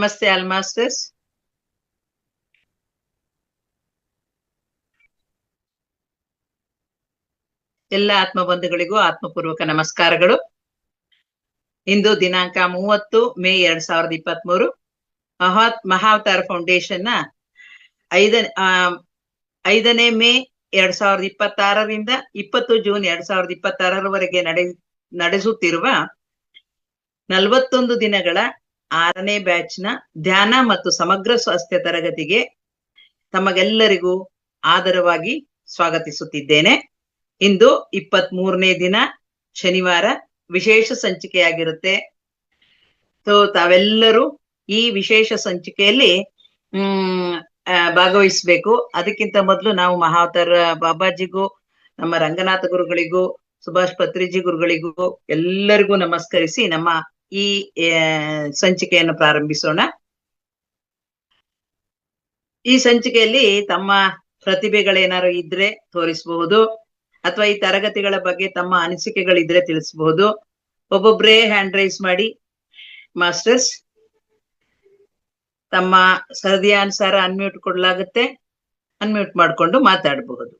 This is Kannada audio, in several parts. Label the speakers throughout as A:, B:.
A: ನಮಸ್ತೆ ಆಲ್ ಮಾಸ್ಟರ್ಸ್. ಎಲ್ಲ ಆತ್ಮಬಂಧುಗಳಿಗೂ ಆತ್ಮಪೂರ್ವಕ ನಮಸ್ಕಾರಗಳು. ಇಂದು ದಿನಾಂಕ 30 ಮೇ 2023 ಮಹಾವತಾರ ಫೌಂಡೇಶನ್ ನ 5ನೇ ಮೇ 2026ರಿಂದ 20 ಜೂನ್ 2026ರವರೆಗೆ ನಡೆಸುತ್ತಿರುವ 41 ದಿನಗಳ 6ನೇ ಬ್ಯಾಚ್ ನ ಧ್ಯಾನ ಮತ್ತು ಸಮಗ್ರ ಸ್ವಾಸ್ಥ್ಯ ತರಗತಿಗೆ ತಮಗೆಲ್ಲರಿಗೂ ಆದರವಾಗಿ ಸ್ವಾಗತಿಸುತ್ತಿದ್ದೇನೆ. ಇಂದು 23ನೇ ದಿನ ಶನಿವಾರ, ವಿಶೇಷ ಸಂಚಿಕೆಯಾಗಿರುತ್ತೆ. ತಾವೆಲ್ಲರೂ ಈ ವಿಶೇಷ ಸಂಚಿಕೆಯಲ್ಲಿ ಭಾಗವಹಿಸ್ಬೇಕು. ಅದಕ್ಕಿಂತ ಮೊದಲು ನಾವು ಮಹಾವತಾರ ಬಾಬಾಜಿಗೂ, ನಮ್ಮ ರಂಗನಾಥ ಗುರುಗಳಿಗೂ, ಸುಭಾಷ್ ಪತ್ರಿಜಿ ಗುರುಗಳಿಗೂ ಎಲ್ಲರಿಗೂ ನಮಸ್ಕರಿಸಿ ನಮ್ಮ ಈ ಸಂಚಿಕೆಯನ್ನು ಪ್ರಾರಂಭಿಸೋಣ. ಈ ಸಂಚಿಕೆಯಲ್ಲಿ ತಮ್ಮ ಪ್ರತಿಭೆಗಳೇನಾದ್ರು ಇದ್ರೆ ತೋರಿಸಬಹುದು, ಅಥವಾ ಈ ತರಗತಿಗಳ ಬಗ್ಗೆ ತಮ್ಮ ಅನಿಸಿಕೆಗಳಿದ್ರೆ ತಿಳಿಸಬಹುದು. ಒಬ್ಬೊಬ್ರೇ ಹ್ಯಾಂಡ್ ರೈಸ್ ಮಾಡಿ ಮಾಸ್ಟರ್ಸ್. ತಮ್ಮ ಸರದಿಯಾನುಸಾರ ಅನ್ಮ್ಯೂಟ್ ಕೊಡ್ಲಾಗುತ್ತೆ, ಅನ್ಮ್ಯೂಟ್ ಮಾಡ್ಕೊಂಡು ಮಾತಾಡಬಹುದು.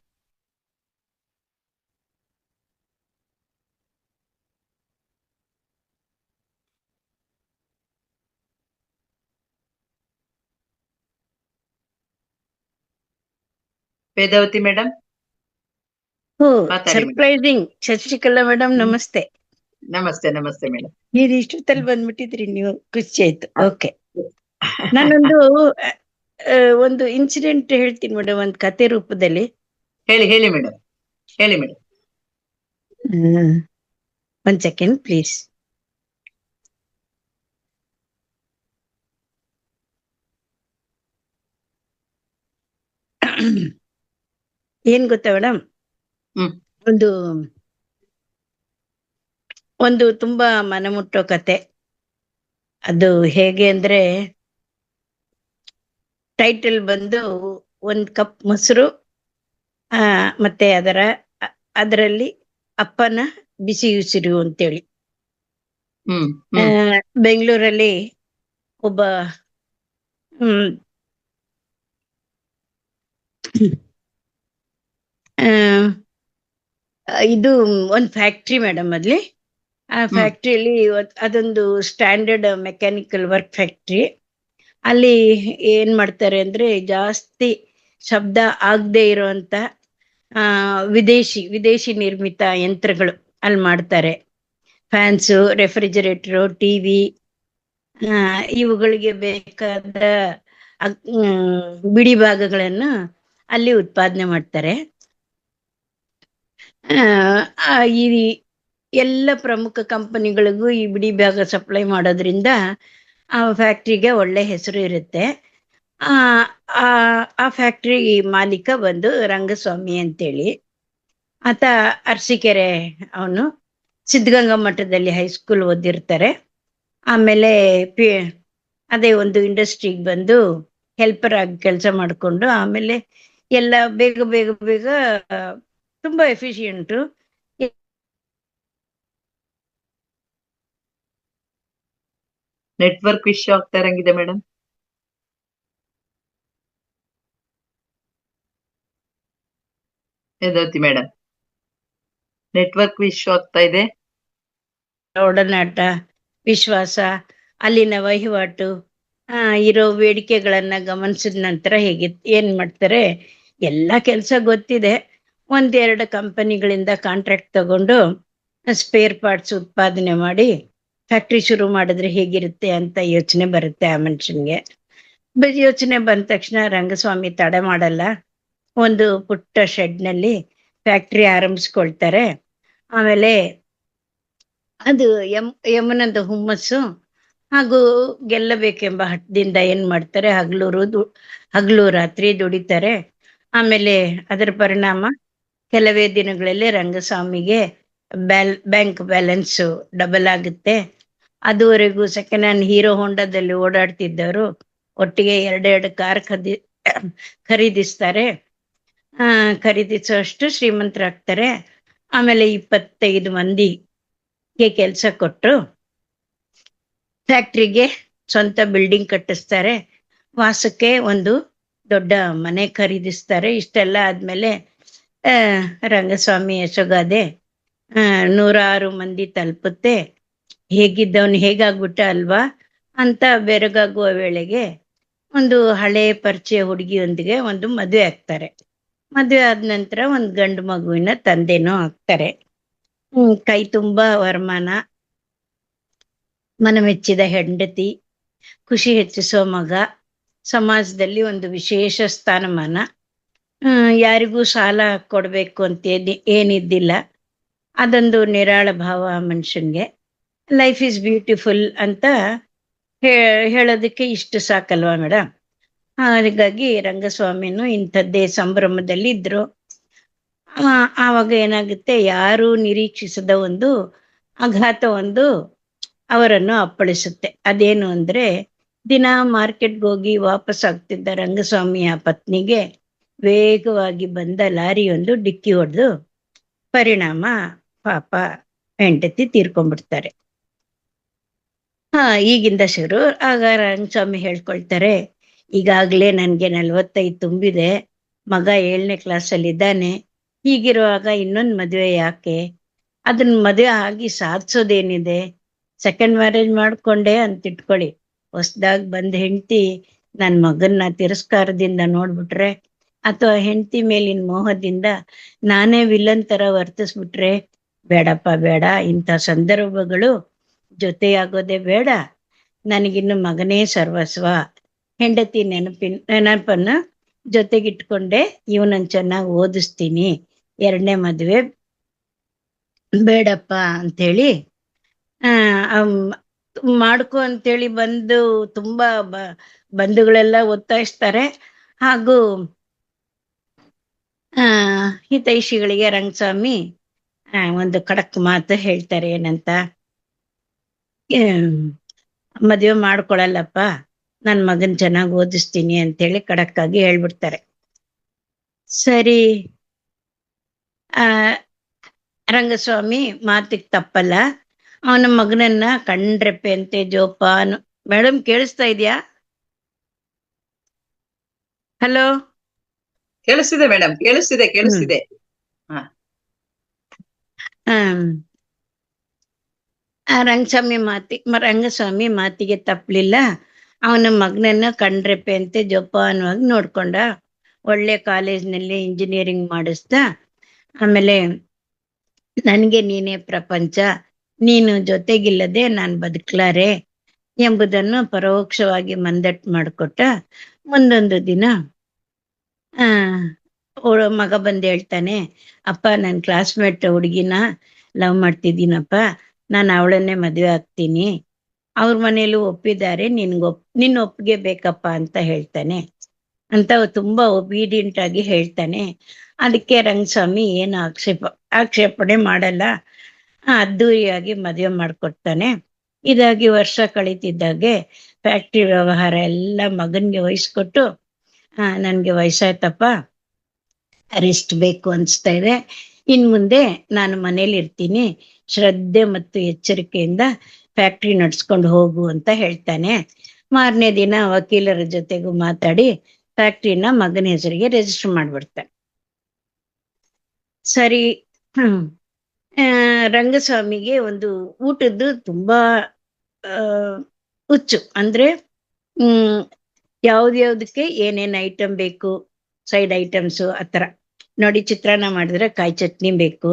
A: Vedavathi madam.
B: Surprising. Shashikala madam ನಮಸ್ತೆ.
A: ನಮಸ್ತೆ. ನಮಸ್ತೆ ಮೇಡಮ್.
B: ನೀವ್ ಇಷ್ಟೊತ್ತಲ್ಲಿ ಬಂದ್ಬಿಟ್ಟಿದ್ರಿ, ನೀವು ಖುಷಿ ಆಯ್ತು. ಓಕೆ, ನಾನೊಂದು ಒಂದು ಇನ್ಸಿಡೆಂಟ್ ಹೇಳ್ತೀನಿ ಮೇಡಮ್, ಒಂದು ಕತೆ ರೂಪದಲ್ಲಿ.
A: ಹೇಳಿ ಮೇಡಮ್, ಹೇಳಿ ಮೇಡಮ್.
B: ಒಂದ್ ಸೆಕೆಂಡ್ ಪ್ಲೀಸ್. ಏನ್ ಗೊತ್ತಾ ಮೇಡಮ್, ಒಂದು ತುಂಬಾ ಮನಮುಟ್ಟೋ ಕತೆ. ಅದು ಹೇಗೆ ಅಂದ್ರೆ, ಟೈಟಲ್ ಬಂದು ಒಂದ್ ಕಪ್ ಮೊಸರು, ಮತ್ತೆ ಅದರಲ್ಲಿ ಅಪ್ಪನ ಬಿಸಿ ಉಸಿರು ಅಂತೇಳಿ. ಬೆಂಗಳೂರಲ್ಲಿ ಒಬ್ಬ ಇದು ಒಂದು ಫ್ಯಾಕ್ಟ್ರಿ ಮೇಡಮ್. ಅಲ್ಲಿ ಆ ಫ್ಯಾಕ್ಟ್ರಿಯಲ್ಲಿ ಅದೊಂದು ಸ್ಟ್ಯಾಂಡರ್ಡ್ ಮೆಕ್ಯಾನಿಕಲ್ ವರ್ಕ್ ಫ್ಯಾಕ್ಟ್ರಿ. ಅಲ್ಲಿ ಏನ್ ಮಾಡ್ತಾರೆ ಅಂದ್ರೆ, ಜಾಸ್ತಿ ಶಬ್ದ ಆಗದೆ ಇರುವಂತ ವಿದೇಶಿ ನಿರ್ಮಿತ ಯಂತ್ರಗಳು ಅಲ್ಲಿ ಮಾಡ್ತಾರೆ. ಫ್ಯಾನ್ಸು, ರೆಫ್ರಿಜರೇಟರು, ಟಿವಿ, ಇವುಗಳಿಗೆ ಬೇಕಾದ ಬಿಡಿ ಭಾಗಗಳನ್ನು ಅಲ್ಲಿ ಉತ್ಪಾದನೆ ಮಾಡ್ತಾರೆ. ಈ ಎಲ್ಲ ಪ್ರಮುಖ ಕಂಪನಿಗಳಿಗೂ ಈ ಬಿಡಿ ಭಾಗ ಸಪ್ಲೈ ಮಾಡೋದ್ರಿಂದ ಆ ಫ್ಯಾಕ್ಟ್ರಿಗೆ ಒಳ್ಳೆ ಹೆಸರು ಇರುತ್ತೆ. ಆ ಫ್ಯಾಕ್ಟ್ರಿ ಮಾಲೀಕ ಬಂದು ರಂಗಸ್ವಾಮಿ ಅಂತೇಳಿ. ಆತ ಅರಸೀಕೆರೆ, ಅವನು ಸಿದ್ಧಗಂಗಾ ಮಠದಲ್ಲಿ ಹೈಸ್ಕೂಲ್ ಓದಿರ್ತಾರೆ. ಆಮೇಲೆ ಅದೇ ಒಂದು ಇಂಡಸ್ಟ್ರಿಗೆ ಬಂದು ಹೆಲ್ಪರ್ ಆಗಿ ಕೆಲಸ ಮಾಡಿಕೊಂಡು, ಆಮೇಲೆ ಎಲ್ಲ ಬೇಗ ತುಂಬಾ ಎಫಿಷಿಯೆಂಟು.
A: ನೆಟ್ವರ್ಕ್ ಇಶ್ಯೂ ಆಗ್ತಾ ಇರಂಗಿದೆ madam. Vedavathi madam, network issue ಆಗ್ತಾ ಇದೆ.
B: ಒಡನಾಟ, ವಿಶ್ವಾಸ, ಅಲ್ಲಿನ ವಹಿವಾಟು, ಇರೋ ಬೇಡಿಕೆಗಳನ್ನ ಗಮನಿಸಿದ ನಂತರ ಏನ್ ಮಾಡ್ತಾರೆ, ಎಲ್ಲಾ ಕೆಲಸ ಗೊತ್ತಿದೆ, 1-2 ಕಂಪನಿಗಳಿಂದ ಕಾಂಟ್ರಾಕ್ಟ್ ತಗೊಂಡು ಸ್ಪೇರ್ ಪಾರ್ಟ್ಸ್ ಉತ್ಪಾದನೆ ಮಾಡಿ ಫ್ಯಾಕ್ಟ್ರಿ ಶುರು ಮಾಡಿದ್ರೆ ಹೇಗಿರುತ್ತೆ ಅಂತ ಯೋಚನೆ ಬರುತ್ತೆ ಆ ಮನುಷ್ಯನ್ಗೆ. ಯೋಚನೆ ಬಂದ ತಕ್ಷಣ ರಂಗಸ್ವಾಮಿ ತಡೆ ಮಾಡಲ್ಲ, ಒಂದು ಪುಟ್ಟ ಶೆಡ್ ನಲ್ಲಿ ಫ್ಯಾಕ್ಟ್ರಿ ಆರಂಭಿಸ್ಕೊಳ್ತಾರೆ. ಆಮೇಲೆ ಅದು ಯಮನದ ಹುಮ್ಮಸ್ಸು ಹಾಗೂ ಗೆಲ್ಲಬೇಕೆಂಬ ಹಠದಿಂದ ಏನ್ ಮಾಡ್ತಾರೆ, ಹಗಲು ರಾತ್ರಿ ದುಡಿತಾರೆ. ಆಮೇಲೆ ಅದರ ಪರಿಣಾಮ ಕೆಲವೇ ದಿನಗಳಲ್ಲಿ ರಂಗಸ್ವಾಮಿಗೆ ಬ್ಯಾಂಕ್ ಬ್ಯಾಲೆನ್ಸ್ ಡಬಲ್ ಆಗುತ್ತೆ. ಅದುವರೆಗೂ ಸೆಕೆಂಡ್ ಹ್ಯಾಂಡ್ ಹೀರೋ ಹೋಂಡಾದಲ್ಲಿ ಓಡಾಡ್ತಿದ್ದವರು ಒಟ್ಟಿಗೆ 2 ಕಾರ್ ಖರೀದಿಸ್ತಾರೆ. ಖರೀದಿಸುವಷ್ಟು ಶ್ರೀಮಂತರಾಗ್ತಾರೆ. ಆಮೇಲೆ 25 ಮಂದಿಗೆ ಕೆಲಸ ಕೊಟ್ಟು ಫ್ಯಾಕ್ಟ್ರಿಗೆ ಸ್ವಂತ ಬಿಲ್ಡಿಂಗ್ ಕಟ್ಟಿಸ್ತಾರೆ, ವಾಸಕ್ಕೆ ಒಂದು ದೊಡ್ಡ ಮನೆ ಖರೀದಿಸ್ತಾರೆ. ಇಷ್ಟೆಲ್ಲ ಆದ್ಮೇಲೆ ಆ ರಂಗಸ್ವಾಮಿ ಯಶೋಗಾದೆ 106 ಮಂದಿ ತಲುಪುತ್ತೆ, ಹೇಗಿದ್ದವನು ಹೇಗಾಗ್ಬಿಟ್ಟ ಅಲ್ವಾ ಅಂತ ಬೆರಗಾಗುವ ವೇಳೆಗೆ ಒಂದು ಹಳೆ ಪರಿಚಯ ಹುಡುಗಿಯೊಂದಿಗೆ ಒಂದು ಮದುವೆ ಆಗ್ತಾರೆ. ಮದುವೆ ಆದ ನಂತರ ಒಂದು ಗಂಡು ಮಗುವಿನ ತಂದೆನೂ ಆಗ್ತಾರೆ. ಕೈ ತುಂಬಾ ವರಮಾನ, ಮನಮೆಚ್ಚಿದ ಹೆಂಡತಿ, ಖುಷಿ ಹೆಚ್ಚಿಸುವ ಮಗ, ಸಮಾಜದಲ್ಲಿ ಒಂದು ವಿಶೇಷ ಸ್ಥಾನಮಾನ. ಯಾರಿಗೂ ಸಾಲ ಕೊಡ್ಬೇಕು ಅಂತ ಏನಿದ್ದಿಲ್ಲ. ಅದೊಂದು ನಿರಾಳ ಭಾವ ಮನುಷ್ಯನ್ಗೆ. ಲೈಫ್ ಈಸ್ ಬ್ಯೂಟಿಫುಲ್ ಅಂತ ಹೇಳೋದಕ್ಕೆ ಇಷ್ಟು ಸಾಕಲ್ವಾ ಮೇಡಮ್? ಹಾಗಾಗಿ ರಂಗಸ್ವಾಮಿನೂ ಇಂಥದ್ದೇ ಸಂಭ್ರಮದಲ್ಲಿ ಇದ್ರು. ಆವಾಗ ಏನಾಗುತ್ತೆ, ಯಾರು ನಿರೀಕ್ಷಿಸದ ಒಂದು ಆಘಾತ ಒಂದು ಅವರನ್ನು ಅಪ್ಪಳಿಸುತ್ತೆ. ಅದೇನು ಅಂದ್ರೆ, ದಿನ ಮಾರ್ಕೆಟ್ಗೆ ಹೋಗಿ ವಾಪಸ್ ಆಗ್ತಿದ್ದ ರಂಗಸ್ವಾಮಿಯ ಪತ್ನಿಗೆ ವೇಗವಾಗಿ ಬಂದ ಲಾರಿಯೊಂದು ಡಿಕ್ಕಿ ಹೊಡೆದು ಪರಿಣಾಮ ಪಾಪ ಹೆಂಡತಿ ತೀರ್ಕೊಂಡ್ಬಿಡ್ತಾರೆ. ಈಗಿಂದ ಶುರು. ಆಗ ರಂಗಸ್ವಾಮಿ ಹೇಳ್ಕೊಳ್ತಾರೆ, ಈಗಾಗ್ಲೇ ನನ್ಗೆ 45 ತುಂಬಿದೆ, ಮಗ 7ನೇ ಕ್ಲಾಸಲ್ಲಿ ಇದ್ದಾನೆ, ಹೀಗಿರುವಾಗ ಇನ್ನೊಂದು ಮದುವೆ ಯಾಕೆ? ಅದನ್ನ ಮದುವೆ ಆಗಿ ಸಾಧಿಸೋದೇನಿದೆ? ಸೆಕೆಂಡ್ ಮ್ಯಾರೇಜ್ ಮಾಡ್ಕೊಂಡೆ ಅಂತ ಇಟ್ಕೊಳ್ಳಿ, ಹೊಸ್ದಾಗ್ ಬಂದ್ ಹೆಂಡತಿ ನನ್ ಮಗನ್ನ ತಿರಸ್ಕಾರದಿಂದ ನೋಡ್ಬಿಟ್ರೆ, ಅಥವಾ ಹೆಂಡತಿ ಮೇಲಿನ ಮೋಹದಿಂದ ನಾನೇ ವಿಲನ್ ತರ ವರ್ತಿಸ್ಬಿಟ್ರೆ, ಬೇಡಪ್ಪ ಬೇಡ, ಇಂಥ ಸಂದರ್ಭಗಳು ಜೊತೆಯಾಗೋದೇ ಬೇಡ. ನನಗಿನ್ನು ಮಗನೇ ಸರ್ವಸ್ವ. ಹೆಂಡತಿ ನೆನಪನ್ನ ಜೊತೆಗಿಟ್ಕೊಂಡೆ ಇವನನ್ನ ಚೆನ್ನಾಗಿ ಓದಿಸ್ತೀನಿ, 2ನೇ ಮದುವೆ ಬೇಡಪ್ಪ ಅಂತೇಳಿ ಮಾಡ್ಕೊ ಅಂತೇಳಿ ಬಂದು ತುಂಬಾ ಬಂಧುಗಳೆಲ್ಲ ಒತ್ತಾಯಿಸ್ತಾರೆ. ಹಾಗೂ ಹಿತೈಷಿಗಳಿಗೆ ರಂಗಸ್ವಾಮಿ ಒಂದು ಖಡಕ್ ಮಾತು ಹೇಳ್ತಾರೆ. ಏನಂತ? ಮದುವೆ ಮಾಡ್ಕೊಳಲ್ಲಪ್ಪ, ನನ್ ಮಗನ್ ಚೆನ್ನಾಗಿ ಓದಿಸ್ತೀನಿ ಅಂತೇಳಿ ಖಡಕ್ ಆಗಿ ಹೇಳ್ಬಿಡ್ತಾರೆ. ಸರಿ, ರಂಗಸ್ವಾಮಿ ಮಾತಿಗೆ ತಪ್ಪಲ್ಲ. ಅವನ ಮಗನನ್ನ ಕಂಡ್ರೆಪ್ಪೆ ಅಂತೆ ಜೋಪಾನ. ಮೇಡಮ್ ಕೇಳಿಸ್ತಾ ಇದೆಯಾ? ಹಲೋ,
A: ಕೇಳಿಸ್ತಿದೆ ಮೇಡಮ್, ಕೇಳಿಸ್ತಿದೆ.
B: ರಂಗಸ್ವಾಮಿ ಮಾತಿಗೆ ತಪ್ಪಲಿಲ್ಲ. ಅವನ ಮಗನನ್ನ ಕಂಡ್ರೆಪ್ಪೆ ಅಂತೆ ಜೋಪಾನವಾಗಿ ನೋಡ್ಕೊಂಡ. ಒಳ್ಳೆ ಕಾಲೇಜ್ನಲ್ಲಿ ಇಂಜಿನಿಯರಿಂಗ್ ಮಾಡಿಸ್ದ. ಆಮೇಲೆ ನನ್ಗೆ ನೀನೇ ಪ್ರಪಂಚ, ನೀನು ಜೊತೆಗಿಲ್ಲದೆ ನಾನ್ ಬದುಕ್ಲಾರೆ ಎಂಬುದನ್ನು ಪರೋಕ್ಷವಾಗಿ ಮಂದಟ್ಟು ಮಾಡಿಕೊಟ್ಟ. ಮುಂದೊಂದು ದಿನ ಮಗ ಬಂದು ಹೇಳ್ತಾನೆ, ಅಪ್ಪ ನನ್ ಕ್ಲಾಸ್ಮೇಟ್ ಹುಡುಗಿನ ಲವ್ ಮಾಡ್ತಿದ್ದೀನಪ್ಪ, ನಾನು ಅವಳನ್ನೇ ಮದುವೆ ಆಗ್ತೀನಿ, ಅವ್ರ ಮನೇಲೂ ಒಪ್ಪಿದ್ದಾರೆ, ನಿನ್ನ ಒಪ್ಪಿಗೆ ಬೇಕಪ್ಪ ಅಂತ ಹೇಳ್ತಾನೆ. ಅಂತ ತುಂಬಾ ಒಬೀಡಿಯಂಟ್ ಆಗಿ ಹೇಳ್ತಾನೆ. ಅದಕ್ಕೆ ರಂಗಸ್ವಾಮಿ ಏನು ಆಕ್ಷೇಪಣೆ ಮಾಡಲ್ಲ, ಅದ್ದೂರಿಯಾಗಿ ಮದುವೆ ಮಾಡ್ಕೊಡ್ತಾನೆ. ಇದಾಗಿ ವರ್ಷ ಕಳೀತಿದ್ದಾಗೆ ಫ್ಯಾಕ್ಟ್ರಿ ವ್ಯವಹಾರ ಎಲ್ಲ ಮಗನ್ಗೆ ವಹಿಸ್ಕೊಟ್ಟು, ನನ್ಗೆ ವಯಸ್ಸಾಯ್ತಪ್ಪ, ರೆಸ್ಟ್ ಬೇಕು ಅನ್ಸ್ತಾ ಇದೆ, ಇನ್ ಮುಂದೆ ನಾನು ಮನೇಲಿ ಇರ್ತೀನಿ, ಶ್ರದ್ಧೆ ಮತ್ತು ಎಚ್ಚರಿಕೆಯಿಂದ ಫ್ಯಾಕ್ಟ್ರಿ ನಡ್ಸ್ಕೊಂಡು ಹೋಗು ಅಂತ ಹೇಳ್ತಾನೆ. ಮಾರನೇ ದಿನ ವಕೀಲರ ಜೊತೆಗೂ ಮಾತಾಡಿ ಫ್ಯಾಕ್ಟ್ರಿನ ಮಗನ ಹೆಸರಿಗೆ ರಿಜಿಸ್ಟರ್ ಮಾಡ್ಬಿಡ್ತಾನೆ. ಸರಿ, ರಂಗಸ್ವಾಮಿಗೆ ಒಂದು ಊಟದ್ದು ತುಂಬಾ ಹುಚ್ಚು. ಅಂದ್ರೆ ಯಾವ್ದ್ಯಾವ್ದಕ್ಕೆ ಏನೇನ್ ಐಟಮ್ ಬೇಕು, ಸೈಡ್ ಐಟಮ್ಸು ಆತರ. ನೋಡಿ, ಚಿತ್ರಾನ್ನ ಮಾಡಿದ್ರೆ ಕಾಯಿ ಚಟ್ನಿ ಬೇಕು,